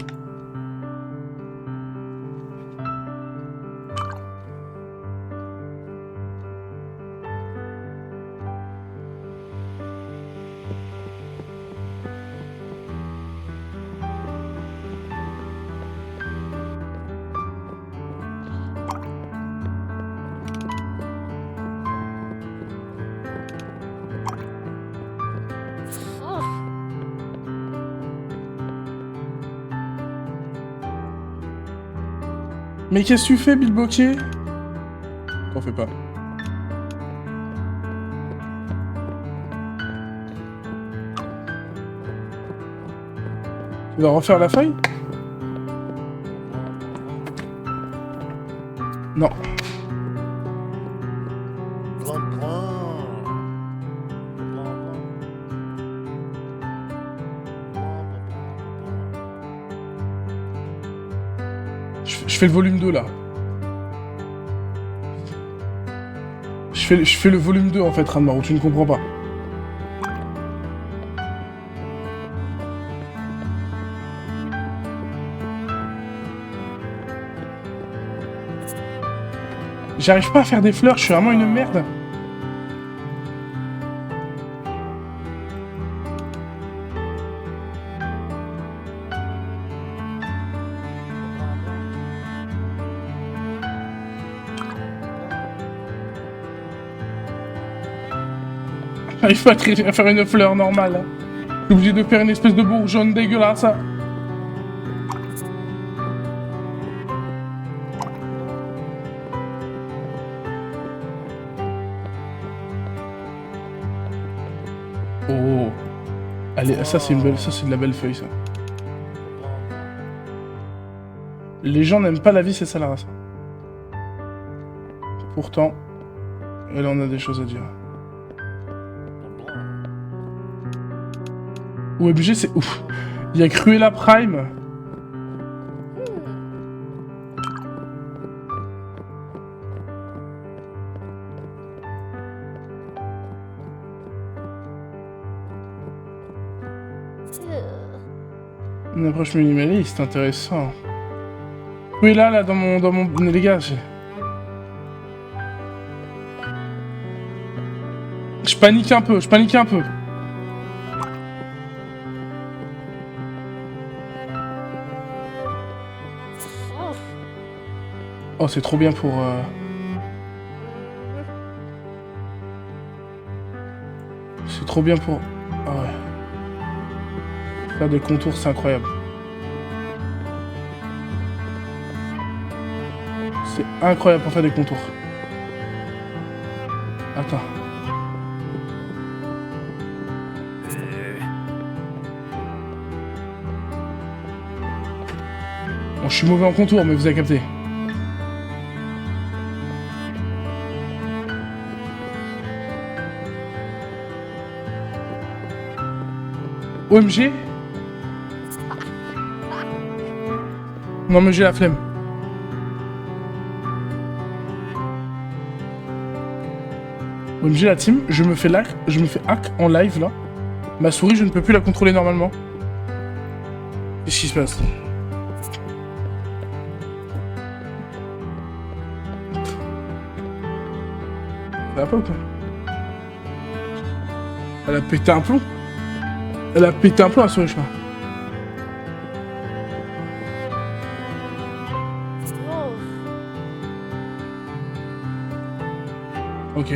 Mais qu'est-ce que tu fais, Bilboquet? T'en fais pas. Tu vas refaire la feuille? Non. Je fais le volume 2 là. Je fais le volume 2 en fait, Ranmar, où tu ne comprends pas. J'arrive pas à faire des fleurs, je suis vraiment une merde. J'arrive pas à faire une fleur normale. Je suis obligé de faire une espèce de bourgeonne dégueulasse. Oh. Allez, ça c'est de la belle feuille ça. Les gens n'aiment pas la vie, c'est ça la race. Pourtant, elle en a des choses à dire. OMG, c'est ouf. Il y a Cruella Prime. Une approche minimaliste, intéressant. Oui, là, dans mon... Les gars, je panique un peu, Oh, c'est trop bien pour... C'est trop bien pour... Ah ouais. Faire des contours, c'est incroyable. C'est incroyable pour faire des contours. Attends. Bon, je suis mauvais en contour, mais vous avez capté. OMG. Non mais j'ai la flemme. OMG la team, je me fais hack en live là. Ma souris, je ne peux plus la contrôler normalement. Qu'est-ce qui se passe? Ça va pas ou quoi? Elle a pété un plomb. Elle a pété un plomb la souris, je crois. Ok.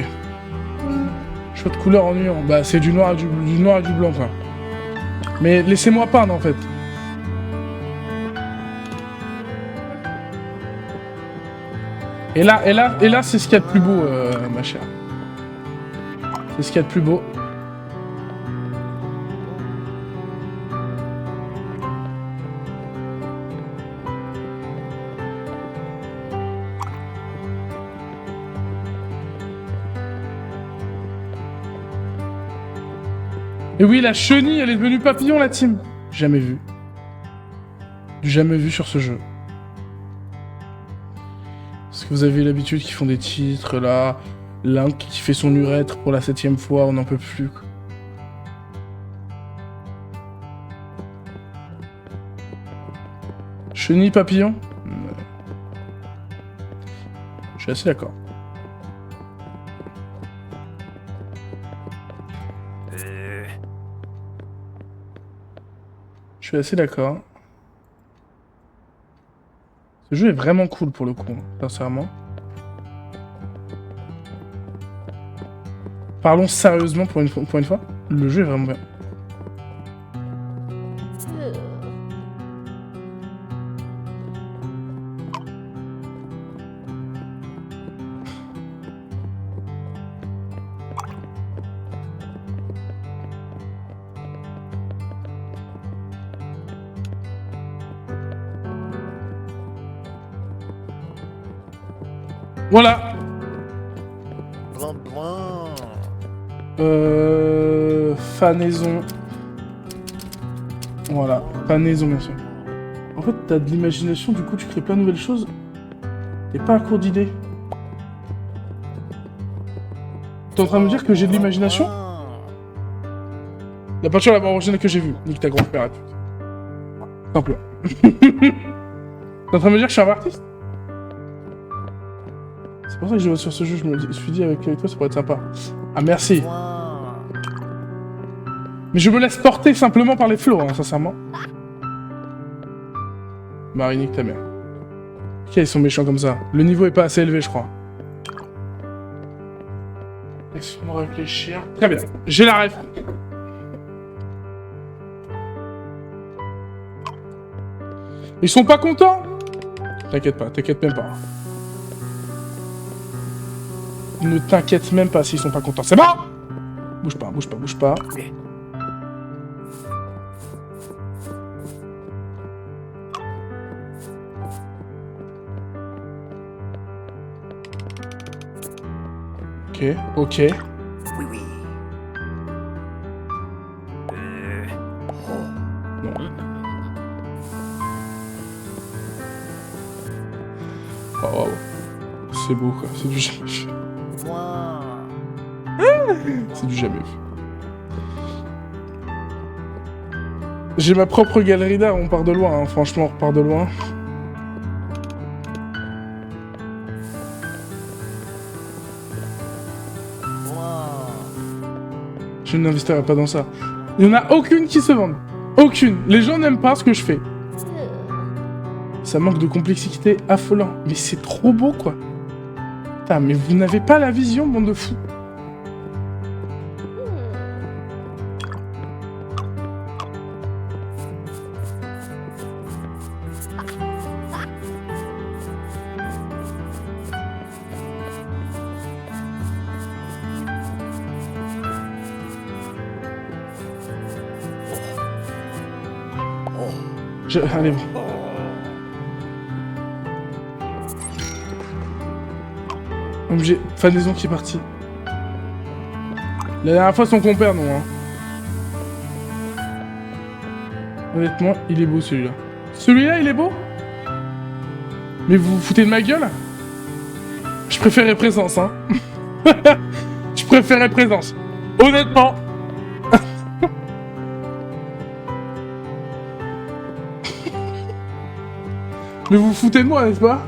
Choix de couleur ennuyant. Bah c'est du noir et du blanc quoi. Mais laissez-moi peindre en fait. Et là c'est ce qu'il y a de plus beau ma chère. C'est ce qu'il y a de plus beau. Et oui, la chenille, elle est devenue papillon, la team. Jamais vu. Jamais vu sur ce jeu. Est-ce que vous avez l'habitude qu'ils font des titres, là? Link qui fait son urètre pour la 7ème fois, on n'en peut plus, quoi. Chenille, papillon? Je suis assez d'accord. Je suis assez d'accord. Ce jeu est vraiment cool pour le coup, sincèrement. Parlons sérieusement pour une fois. Le jeu est vraiment bien. Voilà. Fanaison. Voilà, fanaison bien sûr. En fait, t'as de l'imagination, du coup tu crées plein de nouvelles choses. T'es pas à court d'idées. T'es en train de me dire que j'ai de l'imagination? La peinture la moins originale que j'ai vue. Nique ta grand-père à tout. Simple. T'es en train de me dire que je suis un artiste? C'est pour ça que je vais sur ce jeu, je me suis dit avec toi ça pourrait être sympa. Ah merci. Mais je me laisse porter simplement par les flots, hein, sincèrement. Marie, nique ta mère. Ok, ils sont méchants comme ça. Le niveau est pas assez élevé, je crois. Laisse-moi réfléchir. Très bien, j'ai la ref. Ils sont pas contents? T'inquiète pas, t'inquiète même pas. Ne t'inquiète même pas s'ils sont pas contents. C'est bon! Bouge pas, bouge pas, bouge pas. Ok, ok. Oui, oui. Non. Oh, wow. C'est beau, quoi. C'est du jamais vu. C'est du jamais vu. J'ai ma propre galerie d'art, on part de loin, hein. Franchement, on repart de loin. Je n'investirai pas dans ça. Il n'y en a aucune qui se vende. Aucune. Les gens n'aiment pas ce que je fais. Ça manque de complexité affolant. Mais c'est trop beau, quoi. Putain, mais vous n'avez pas la vision, bande de fous. Allez, bon. J'ai Fanaison qui est parti. La dernière fois, son compère, non. Hein. Honnêtement, il est beau celui-là. Celui-là, il est beau? Mais vous vous foutez de ma gueule? Je préférais présence, hein. Je préférais présence. Honnêtement. Mais vous vous foutez de moi, n'est-ce pas?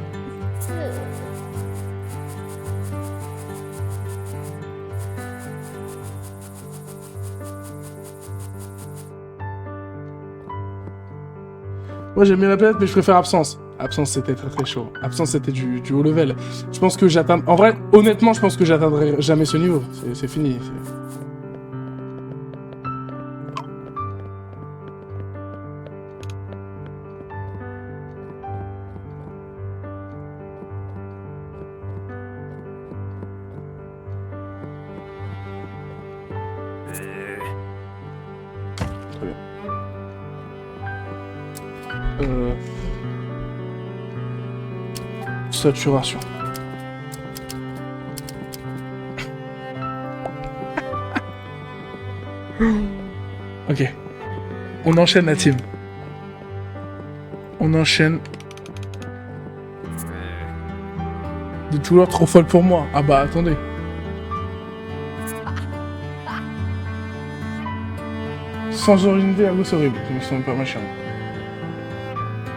Moi j'aime bien la planète, mais je préfère Absence. Absence c'était très très chaud. Absence c'était du haut level. Je pense que j'atteins... En vrai, honnêtement, je pense que j'atteindrai jamais ce niveau. C'est fini. Très bien. Saturation. Ok. On enchaîne la team. On enchaîne. De tout l'heure trop folle pour moi. Ah bah attendez. Sans originalité, à vous c'est horrible. Ils sont pas machin.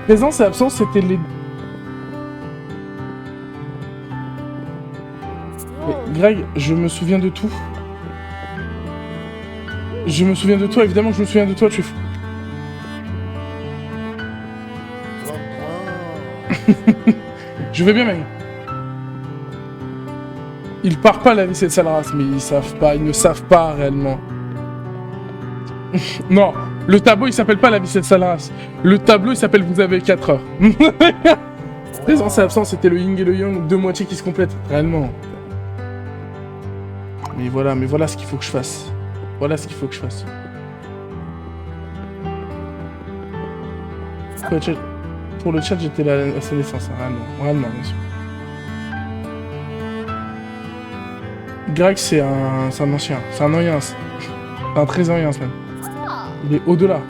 Présence et absence, c'était les... Mais, Greg, je me souviens de tout. Je me souviens de toi, évidemment que je me souviens de toi, tu es fou. Je vais bien, mec. Ils partent pas la vie cette sale race, mais ils savent pas, ils ne savent pas réellement. Non, le tableau il s'appelle pas la vie cette sale race. Le tableau il s'appelle vous avez 4 heures. Présence et absence, c'était le yin et le yang, deux moitiés qui se complètent, réellement. Mais voilà ce qu'il faut que je fasse. Voilà ce qu'il faut que je fasse. Pour le chat, j'étais là à sa naissance, hein, réellement, bien sûr. Greg, c'est un ancien, c'est un ancien. C'est un très ancien, même. Il est au-delà.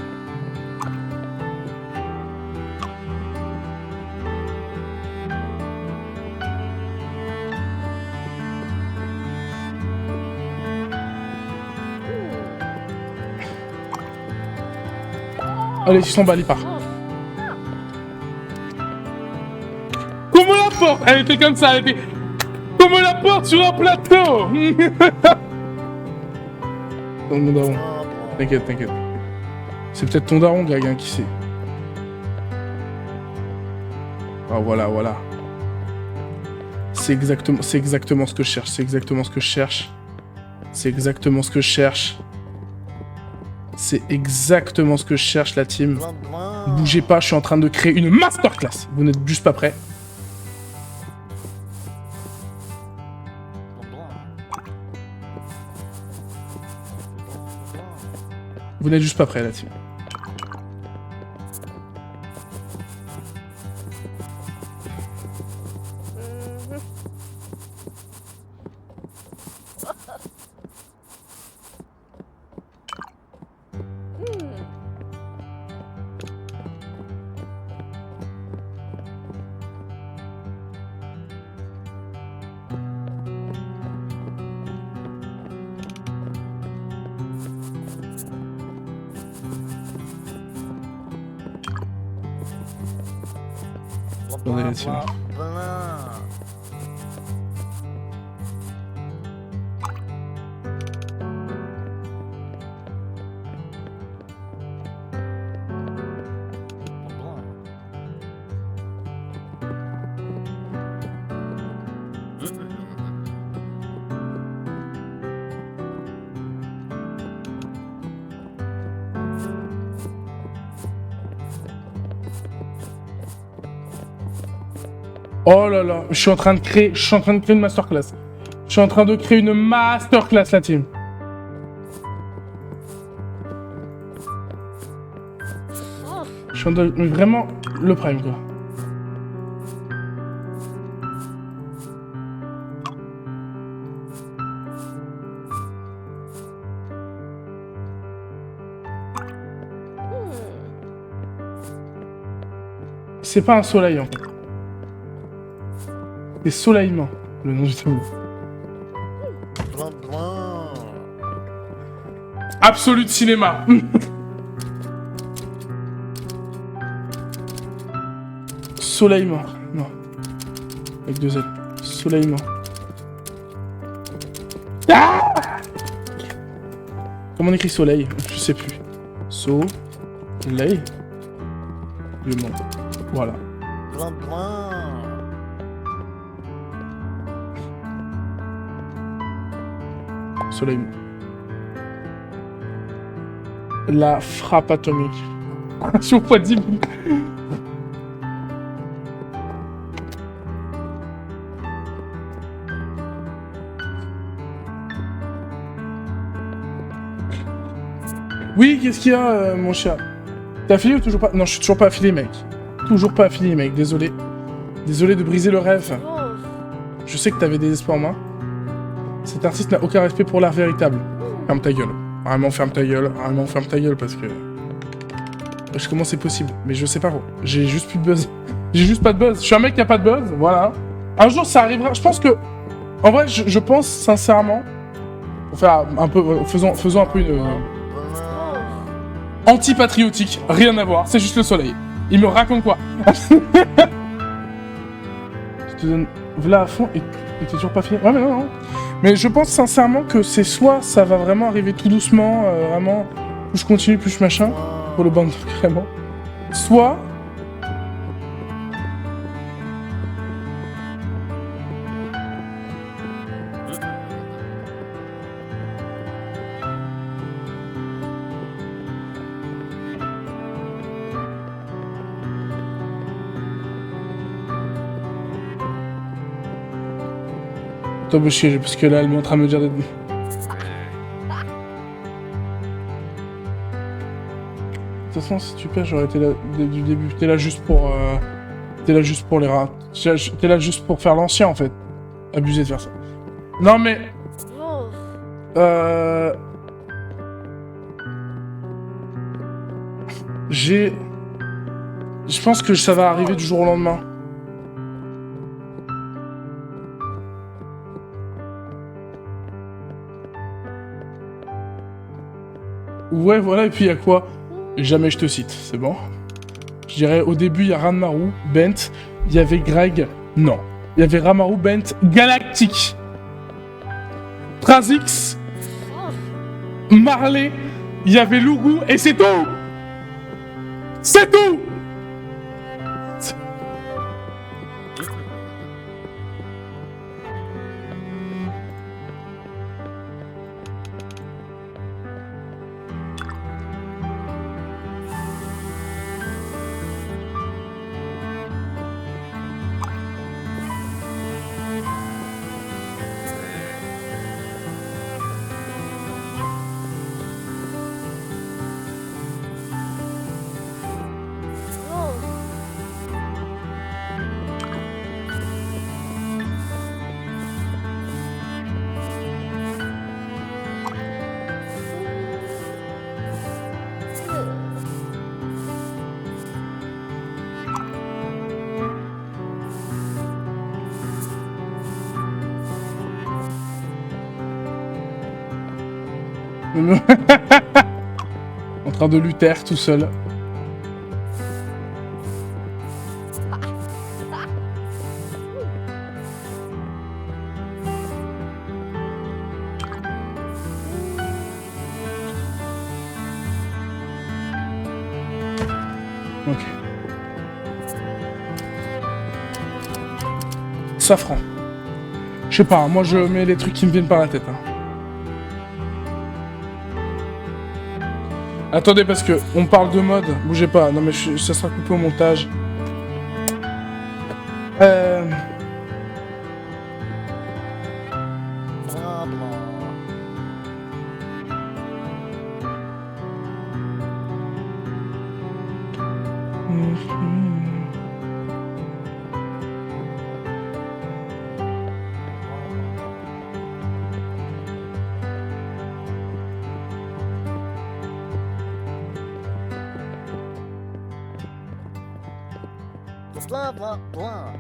Allez, il s'en bat, il part. Comment la porte? Elle était comme ça, elle était... Comment la porte sur un plateau? Dans mon daron. T'inquiète, t'inquiète. C'est peut-être ton daron, Greg, hein, qui sait. Ah, voilà, voilà. C'est exactement ce que je cherche. C'est exactement ce que je cherche. C'est exactement ce que je cherche. C'est exactement ce que je cherche, la team. Bougez pas, je suis en train de créer une masterclass. Vous n'êtes juste pas prêts. Vous n'êtes juste pas prêts, la team. Attendez, la team. Oh là là, je suis en train de créer une masterclass. Je suis en train de créer une masterclass, la team. Je suis en train de... Vraiment, le prime, quoi. C'est pas un soleil, en fait. C'est Soleillement, le nom du tableau. Absolu de cinéma. Soleillement. Non. Avec deux L. Soleillement. Ah! Comment on écrit soleil? Je sais plus. Soleil. Le nom. Voilà. Soleil. La frappe atomique. Je vois 10 000. Oui, qu'est-ce qu'il y a, mon chat? T'es affilié ou toujours pas? Non, je suis toujours pas affilié, mec. Toujours pas affilié, mec. Désolé. Désolé de briser le rêve. Je sais que t'avais des espoirs en moi. Cet artiste n'a aucun respect pour l'art véritable. Ferme ta gueule. Vraiment, ferme ta gueule. Vraiment, ferme ta gueule parce que... Comment c'est possible? Mais je sais pas. J'ai juste plus de buzz. J'ai juste pas de buzz. Je suis un mec qui a pas de buzz. Voilà. Un jour, ça arrivera. Je pense que... En vrai, je pense sincèrement... Pour faire un peu... Faisons un peu une... Anti-patriotique. Rien à voir. C'est juste le soleil. Il me raconte quoi? Je te donne... V'là à fond et t'es toujours pas fini. Ouais, mais non. Mais je pense sincèrement que c'est soit ça va vraiment arriver tout doucement, vraiment, plus je continue, plus je machin, pour le band vraiment. Soit... Toi, chier, parce que là, elle est en train de me dire d'être... De toute façon, si tu perds, j'aurais été là du début. T'es là juste pour... T'es là juste pour les rats. T'es là juste pour faire l'ancien, en fait. Abusé de faire ça. Non, mais... Je pense que ça va arriver du jour au lendemain. Ouais, voilà, et puis il y a quoi? Jamais je te cite, c'est bon. Je dirais au début, il y a Ranmaru, Bent, il y avait Greg, non. Il y avait Ranmaru, Bent, Galactique, Trazix, Marley, il y avait Lugu, et c'est tout. C'est tout. En train de lutter tout seul. Ok. Safran. Je sais pas, moi je mets les trucs qui me viennent par la tête. Hein. Attendez, parce que on parle de mode. Bougez pas. Non mais ça sera coupé au montage. Blah blah blah.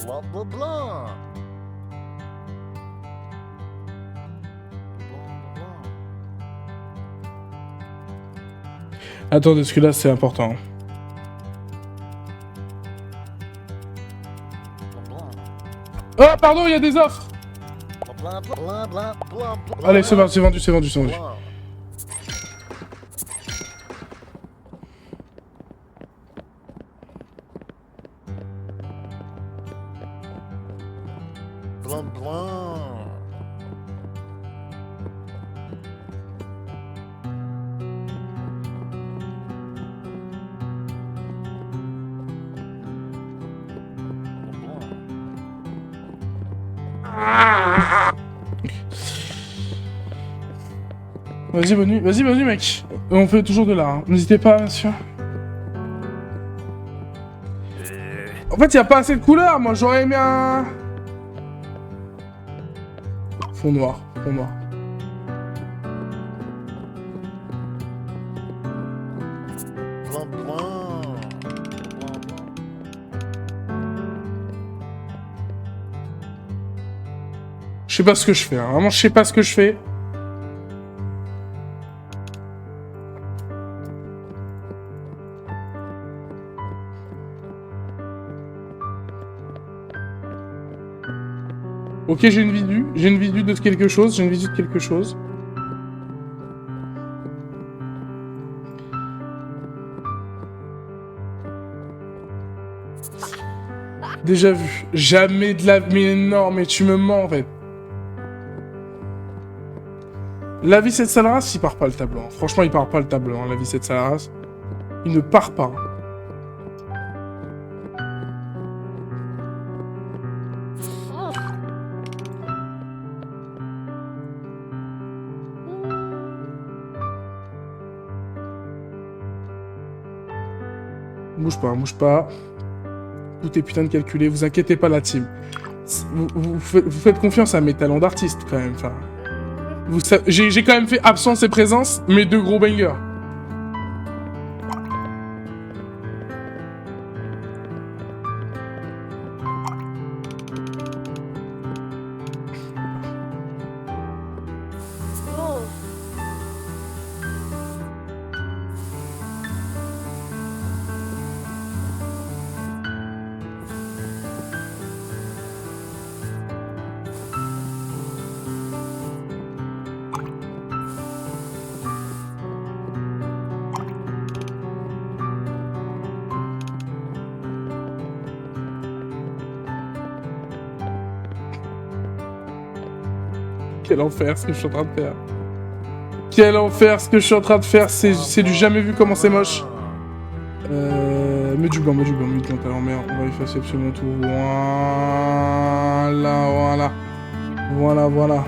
Blah blah blah. Attendez, parce que là c'est important. Oh pardon, il y a des offres. Allez, c'est vendu, c'est vendu, c'est vendu, c'est vendu. Vas-y, vas-y, mec. On fait toujours de l'art. Hein. N'hésitez pas, bien sûr. En fait, il n'y a pas assez de couleurs. Moi, j'aurais aimé un... Fond noir, fond noir. Je sais pas ce que je fais. Hein. Vraiment, je sais pas ce que je fais. Ok, j'ai une visu de quelque chose, Déjà vu. Jamais de la... Mais non, mais tu me mens, en fait. La vie cette sale race, il part pas le tableau. Hein. Franchement, il part pas le tableau, hein, la vie cette sale race. Il ne part pas. Bouge pas, bouge pas. Tout est putain de calculé, vous inquiétez pas la team. Vous faites confiance à mes talents d'artiste quand même. Enfin, j'ai quand même fait absence et présence, mes deux gros bangers. Quel enfer ce que je suis en train de faire. Quel enfer ce que je suis en train de faire. C'est du jamais vu comment c'est moche. Mets du blanc, mets du blanc, mets du blanc. Alors merde, on va effacer absolument tout. Voilà. Voilà.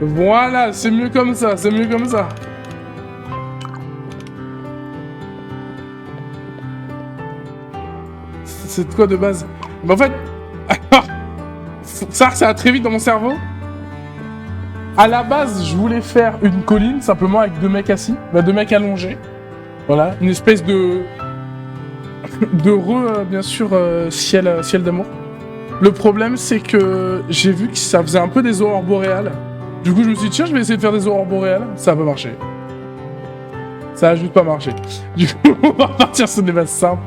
Voilà, c'est mieux comme ça, c'est mieux comme ça. C'est de quoi de base? Mais en fait, ça a très vite dans mon cerveau. À la base, je voulais faire une colline simplement avec deux mecs assis, deux mecs allongés. Voilà, une espèce de bien sûr, ciel d'amour. Le problème, c'est que j'ai vu que ça faisait un peu des aurores boréales. Du coup, je me suis dit, tiens, je vais essayer de faire des aurores boréales. Ça a pas marché. Ça a juste pas marché. Du coup, on va partir sur des bases simples.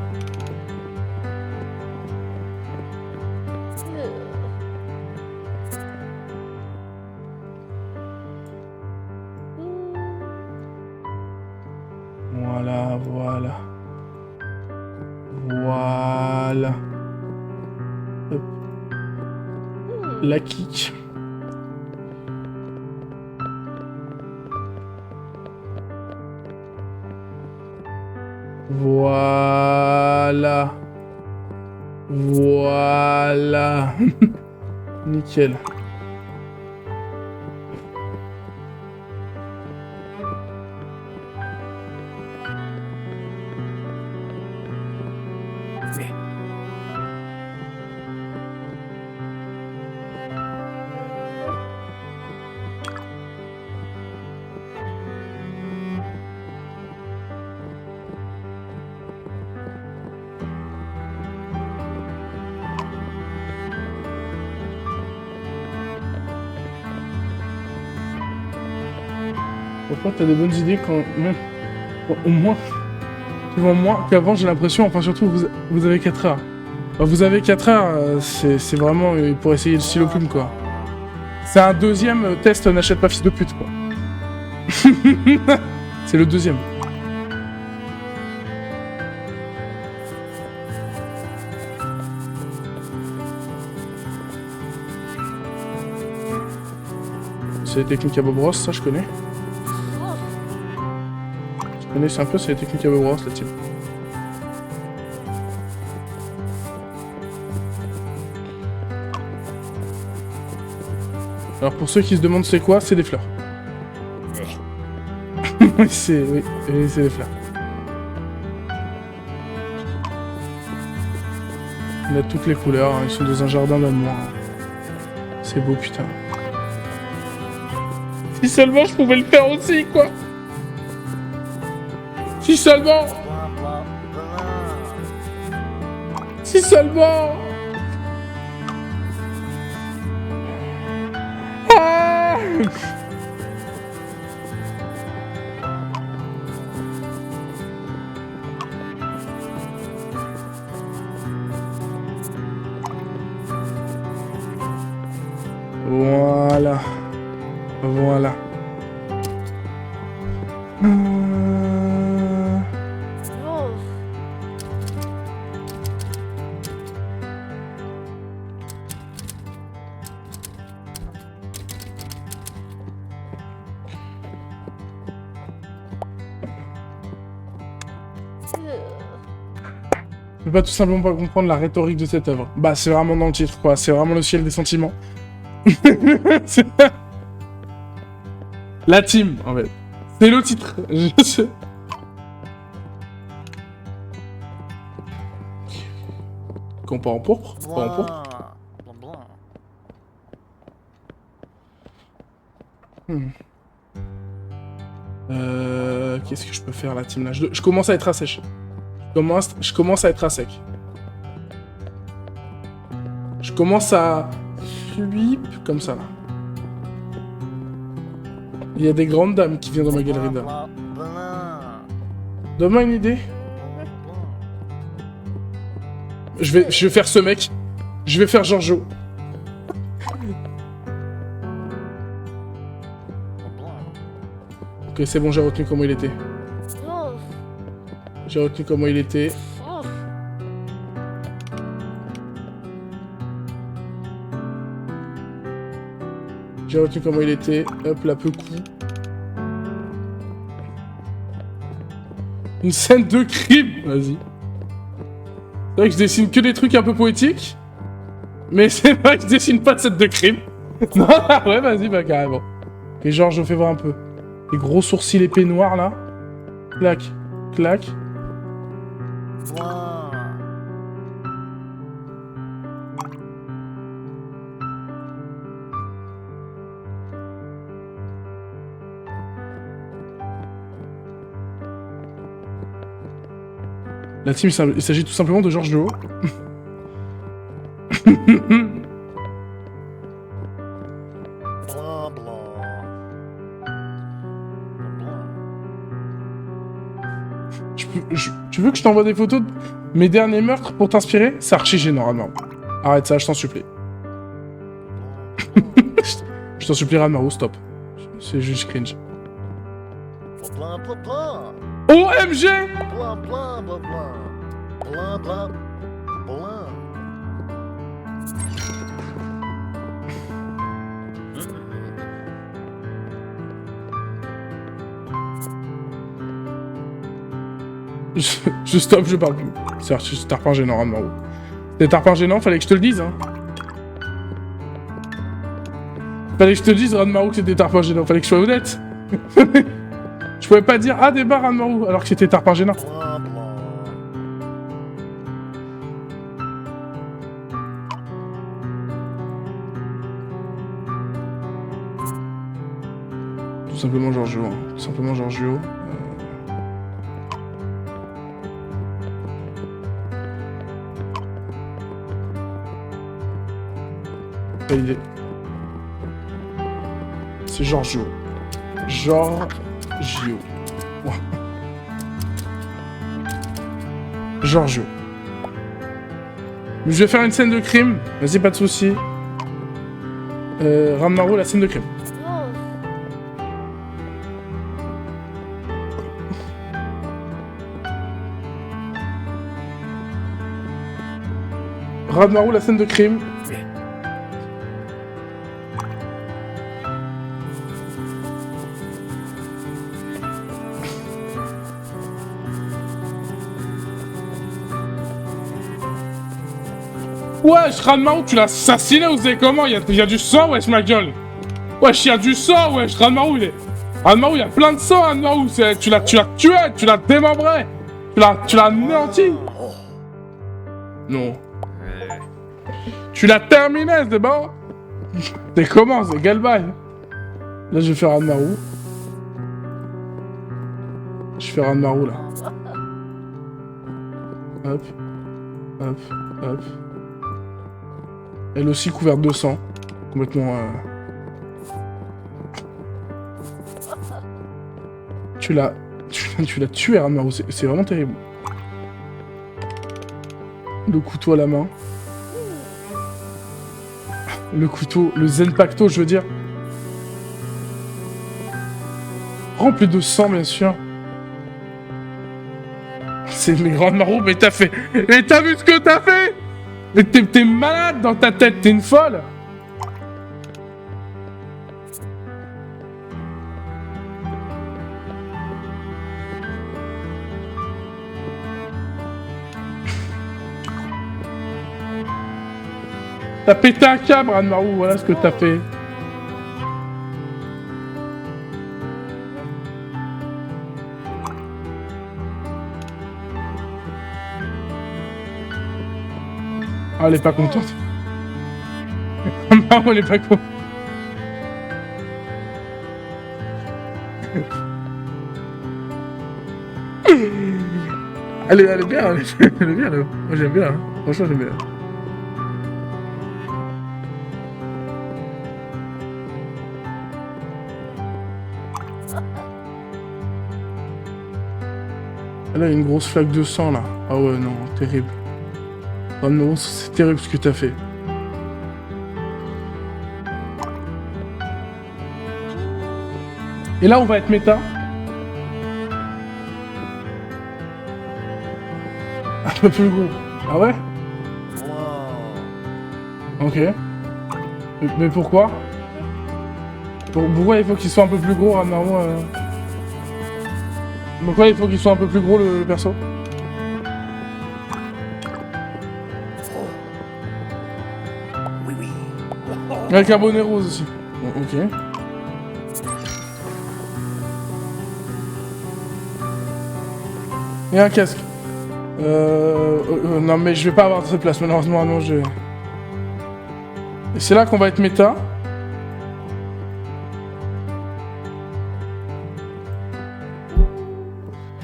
Voilà. Hop. La kick. Voilà. Nickel. Pourquoi t'as des bonnes idées quand même au moins qu'avant j'ai l'impression, enfin surtout vous avez 4 heures. Enfin, vous avez 4 heures, c'est vraiment pour essayer le stylo plume quoi. C'est un deuxième test n'achète pas fils de pute quoi. C'est le deuxième. C'est les techniques à Bob Ross, ça je connais. C'est un peu, c'est les techniques à Bob Ross, la team. Alors pour ceux qui se demandent c'est quoi, c'est des fleurs. Oui, c'est des fleurs. On a toutes les couleurs, hein, ils sont dans un jardin d'amour. C'est beau putain. Si seulement je pouvais le faire aussi quoi. Si seulement. Si seulement. Ah. Voilà. Je peux pas tout simplement pas comprendre la rhétorique de cette œuvre. Bah, c'est vraiment dans le titre, quoi. C'est vraiment le ciel des sentiments. La team, en fait. C'est le titre. Je sais. Qu'on part en pourpre. Pas en pourpre. Qu'est-ce que je peux faire, la team, là? Je commence à être à sèche. Je commence à être à sec. Je commence à sweep comme ça là. Il y a des grandes dames qui viennent dans ma galerie d'art. Donne-moi une idée. Je vais faire ce mec. Je vais faire Giorgio. Ok, c'est bon, j'ai retenu comment il était. J'ai retenu comment il était. J'ai retenu comment il était. Hop, là, peu coup. Une scène de crime. Vas-y. C'est vrai que je dessine que des trucs un peu poétiques. Mais c'est vrai que je dessine pas de scène de crime. Non, ouais, vas-y, bah carrément. Et genre, je fais voir un peu. Les gros sourcils épais noirs, là. Clac, clac. Blanc. La team, il s'agit tout simplement de Georges Duo. Blanc, blanc. Blanc. Tu veux que je t'envoie des photos de mes derniers meurtres pour t'inspirer? C'est archi gênant, Ranmaru. Arrête ça, je t'en supplie. Je t'en supplie, Ranmaru, stop. C'est juste cringe. Blanc, blanc, blanc. OMG! Blanc, blanc, blanc, blanc. Blanc, blanc, blanc. Je stop, je parle plus. C'est tarpin gênant, Ranmaru. C'est tarpin gênant, fallait que je te le dise, hein. Fallait que je te dise, Ranmaru, que c'était tarpin gênant. Fallait que je sois honnête. Je pouvais pas dire, ah, débat, Ranmaru, alors que c'était tarpin gênant. Blanc, blanc. Tout simplement Giorgio, hein. Tout simplement Giorgio. Validé. C'est Giorgio. Giorgio. Wow. Giorgio. Mais je vais faire une scène de crime. Vas-y, pas de soucis. Ranmaru, la scène de crime. Ranmaru, la scène de crime. Wesh, Ranmaru, tu l'as assassiné ou c'est comment? Y a du sang, wesh, ma gueule. Wesh, y a du sang, wesh, Ranmaru, il est... Ranmaru, y a plein de sang, Ranmaru. Tu l'as tué, tu l'as démembré. Tu l'as anéanti. Non. Tu l'as terminé, c'est bon? C'est comment? C'est quel bail? Là, je vais faire Ranmaru. Je fais Ranmaru, là. Hop. Hop. Hop. Elle aussi couverte de sang. Complètement... Tu l'as tué, Ranmaru. C'est vraiment terrible. Le couteau à la main. Le couteau, le Zenpacto, je veux dire. Rempli de sang, bien sûr. C'est mes grandes Ranmaru, mais t'as fait... Mais t'as vu ce que t'as fait? Mais t'es malade dans ta tête, t'es une folle. T'as pété un câble, Ranmaru, voilà ce que t'as fait. Ah, elle est pas contente. Ranmaru, elle est pas contente. Elle est bien, elle est bien, là. Moi, j'aime bien, hein. Franchement, j'aime bien. Là, il y a une grosse flaque de sang, là. Ah ouais, non, terrible. Oh non, c'est terrible ce que t'as fait. Et là, on va être méta. Un peu plus gros. Ah ouais? Blanc. Ok. Mais pourquoi? Pourquoi il faut qu'il soit un peu plus gros, Ramaro Pourquoi il faut qu'il soit un peu plus gros, le perso? Oui, oui. Avec un bonnet rose aussi. Bon, ok. Et un casque. Non mais je vais pas avoir cette place malheureusement, non je... Et c'est là qu'on va être méta.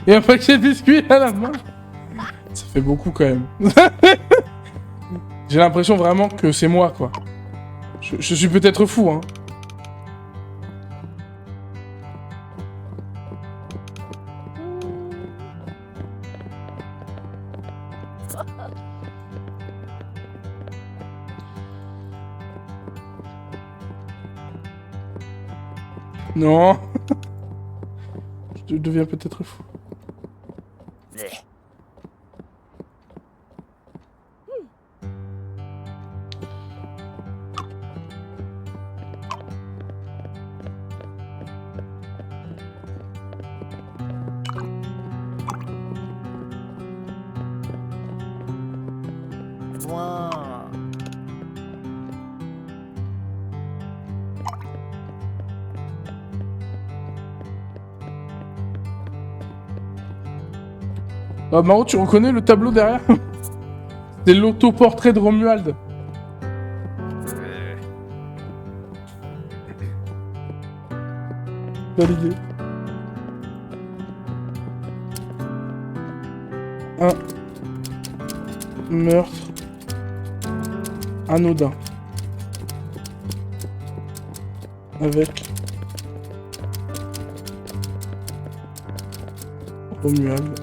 Et un paquet de biscuits à la main. Ça fait beaucoup quand même. J'ai l'impression vraiment que c'est moi quoi. Je suis peut-être fou hein. Non. Je deviens peut-être fou. Moi. Ah, Maro, tu reconnais le tableau derrière? C'est l'autoportrait de Romuald. Validé. Un meurtre anodin. Avec Romuald.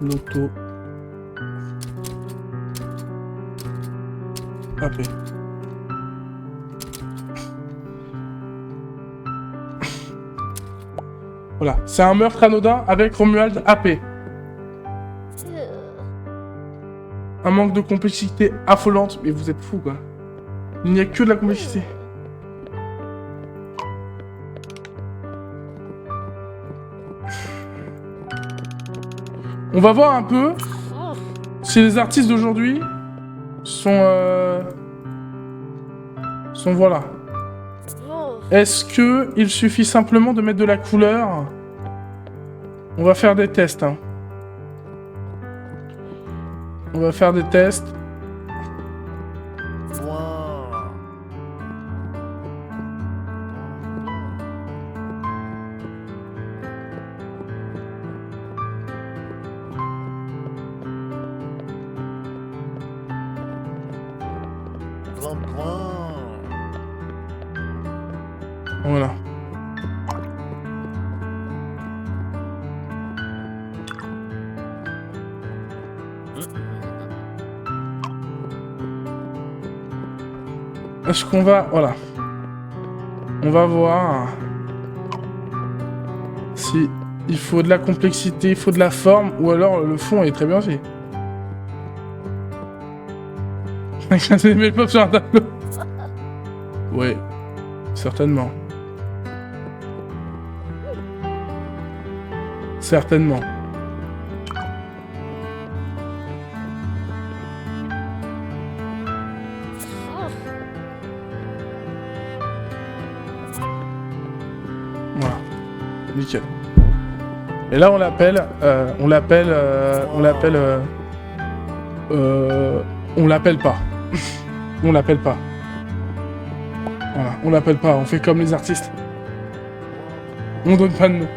L'auto AP. Voilà, c'est un meurtre anodin avec Romuald AP. Un manque de complexité affolante, mais vous êtes fous quoi. Il n'y a que de la complexité. On va voir un peu si les artistes d'aujourd'hui sont voilà. Est-ce que il suffit simplement de mettre de la couleur? On va faire des tests. Hein. On va faire des tests. Moi. Voilà. Est-ce qu'on va... Voilà. On va voir si il faut de la complexité, il faut de la forme, ou alors le fond est très bien fait. J'ai mis le pop sur un tableau. Ouais, certainement. Certainement. Voilà. Nickel. Et là, on l'appelle... on l'appelle pas. On l'appelle pas. Voilà, on l'appelle pas. On fait comme les artistes. On donne pas de nom.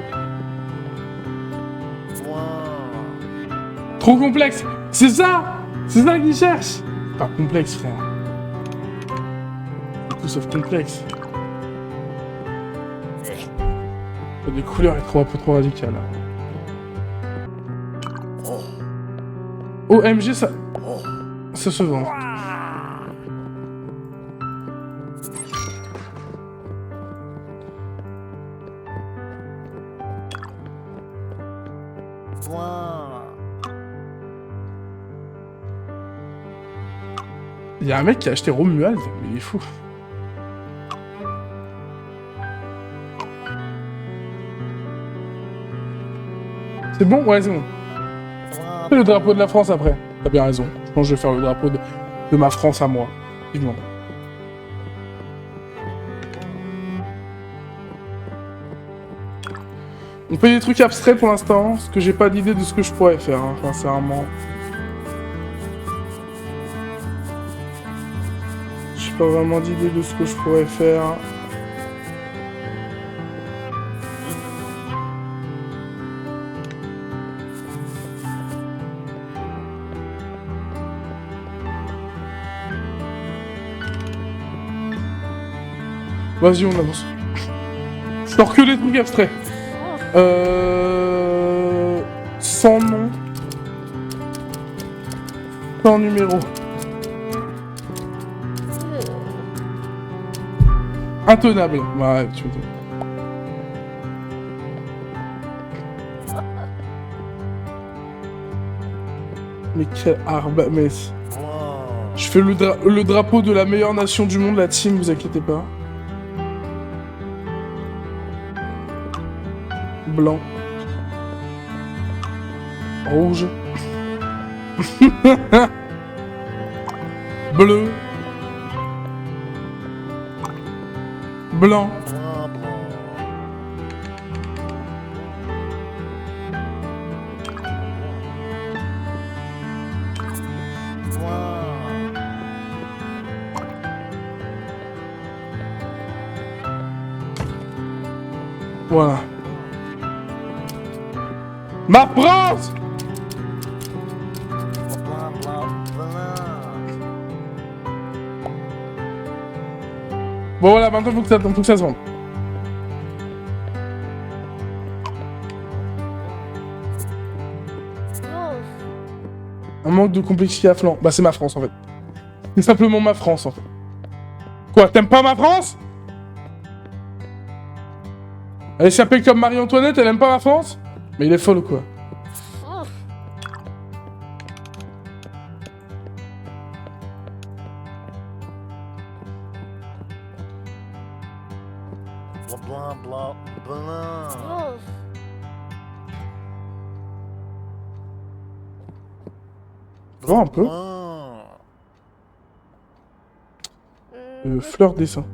Trop complexe. C'est ça qu'ils cherchent. Pas complexe, frère. Tout sauf complexe. Les couleurs est un peu trop radicales. OMG, ça se vend. Il y a un mec qui a acheté Romuald, mais il est fou. C'est bon? Ouais, c'est bon. Fais le drapeau de la France après. T'as bien raison. Je pense que je vais faire le drapeau de ma France à moi. Vivement. On fait des trucs abstraits pour l'instant, parce que j'ai pas d'idée de ce que je pourrais faire, hein, sincèrement. J'ai pas vraiment d'idée de ce que je pourrais faire. Vas-y, on avance. Sors que des trucs abstraits. Sans nom. Sans numéro. Intenable. Ouais, tu veux dire. Mais quel arbre. Mais... Je fais le drapeau de la meilleure nation du monde, la team, vous inquiétez pas. Blanc. Rouge. Bleu. Blanc. Voilà. Ma France! Bon voilà, maintenant faut que ça se vende. Un manque de complexité à flanc. Bah c'est ma France en fait. C'est simplement ma France en fait. Quoi, t'aimes pas ma France? Elle s'appelle comme Marie-Antoinette, elle aime pas ma France? Mais il est folle ou quoi? Blah, blah, blah. Vends un peu. Fleur dessin.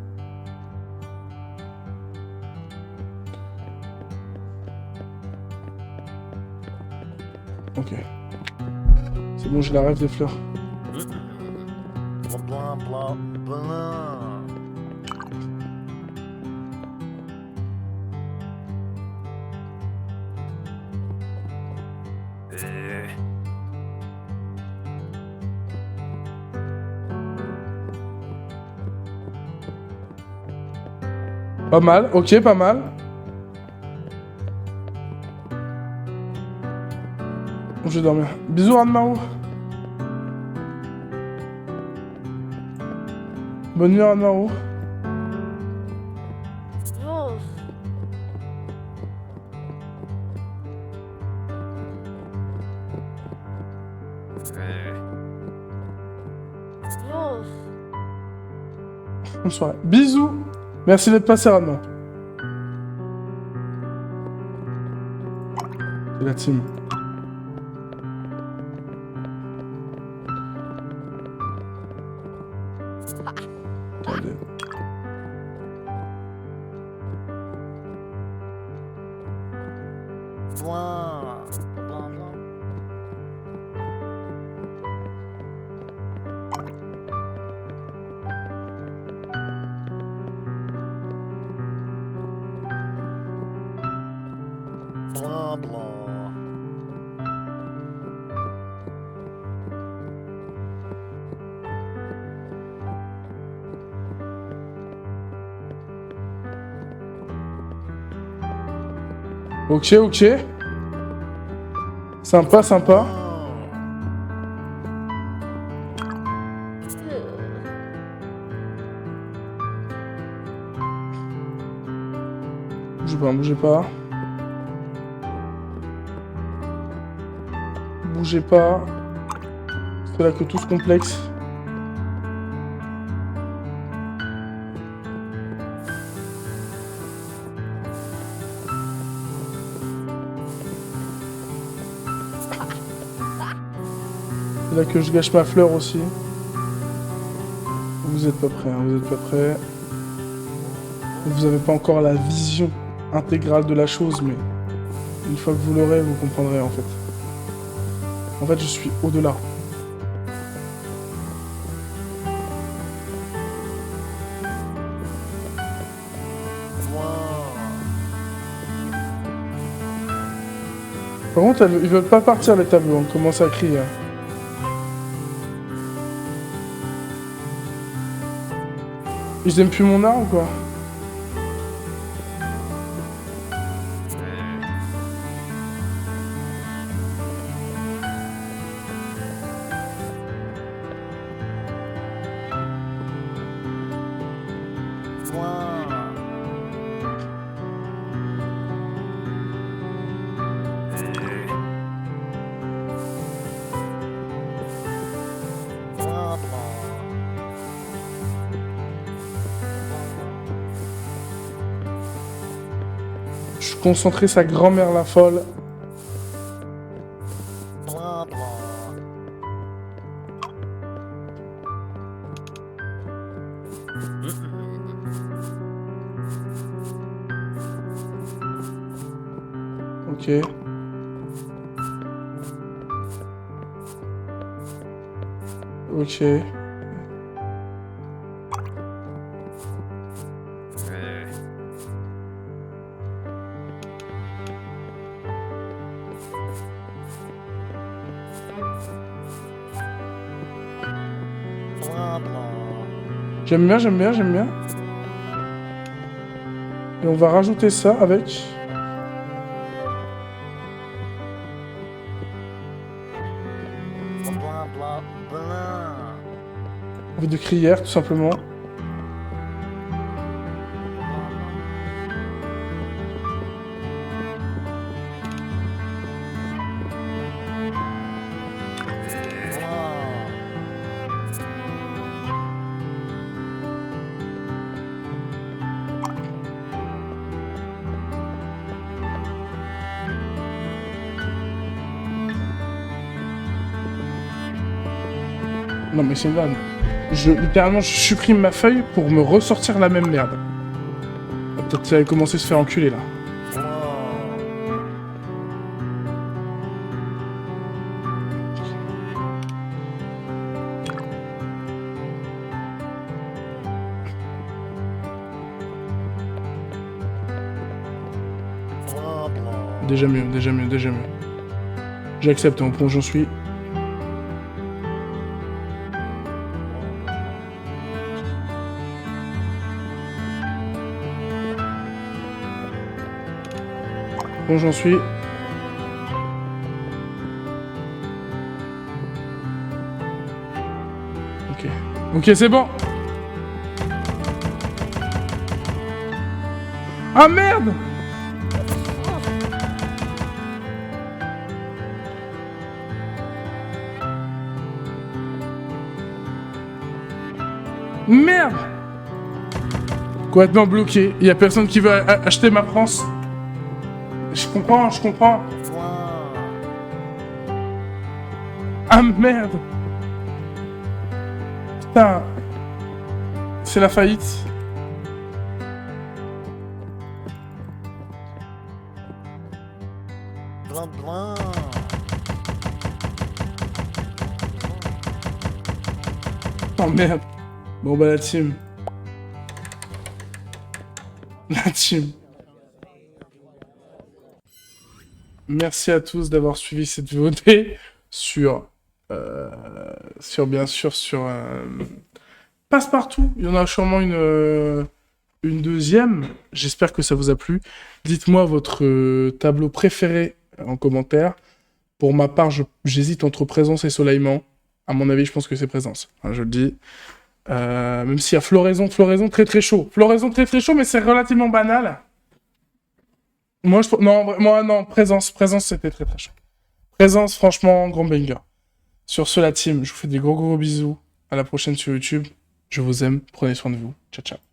Ok. C'est bon, j'ai la rêve des fleurs. Blah, blah, blah. Pas mal, ok, pas mal. Je vais dormir. Bisous, Anne-Marou. Bonne nuit, Anne-Marou. Bonne soirée. Bisous. Merci d'être passé, Radman. C'est la team. Attendez. Blah, blah. Ok, ok. Sympa, sympa. Bougez pas, bougez pas. Bougez pas. C'est là que tout se complexe. Là que je gâche ma fleur aussi. Vous êtes pas prêts, hein, vous êtes pas prêts. Vous avez pas encore la vision intégrale de la chose, mais une fois que vous l'aurez, vous comprendrez en fait. En fait, je suis au-delà. Par contre, ils veulent pas partir les tableaux, on commence à crier. Ils aiment plus mon art ou quoi? Je suis concentré, sa grand-mère la folle. Ok. Ok. J'aime bien, j'aime bien, j'aime bien. Et on va rajouter ça avec... Avec de crières, tout simplement. Non mais c'est une vanne. Littéralement, je supprime ma feuille pour me ressortir la même merde. Peut-être que ça allait commencer à se faire enculer là. Déjà mieux, déjà mieux, déjà mieux. J'accepte, au point où j'en suis. Bon, j'en suis. Ok. Ok, c'est bon. Ah merde! Merde! Complètement bloqué. Il y a personne qui veut acheter ma France. Je comprends, je comprends. Ah merde! Putain. C'est la faillite. Oh merde. Bon bah la team. La team. Merci à tous d'avoir suivi cette VOD sur bien sûr sur Passepartout. Il y en a sûrement une deuxième. J'espère que ça vous a plu. Dites-moi votre tableau préféré en commentaire. Pour ma part, j'hésite entre Présence et Soleillement. À mon avis, je pense que c'est Présence. Enfin, je le dis. Même s'il y a Floraison très très chaud. Floraison très très chaud, mais c'est relativement banal. Moi, non, Présence, c'était très très chaud. Présence, franchement, grand banger. Sur ce, la team, je vous fais des gros bisous. À la prochaine sur YouTube. Je vous aime, prenez soin de vous. Ciao, ciao.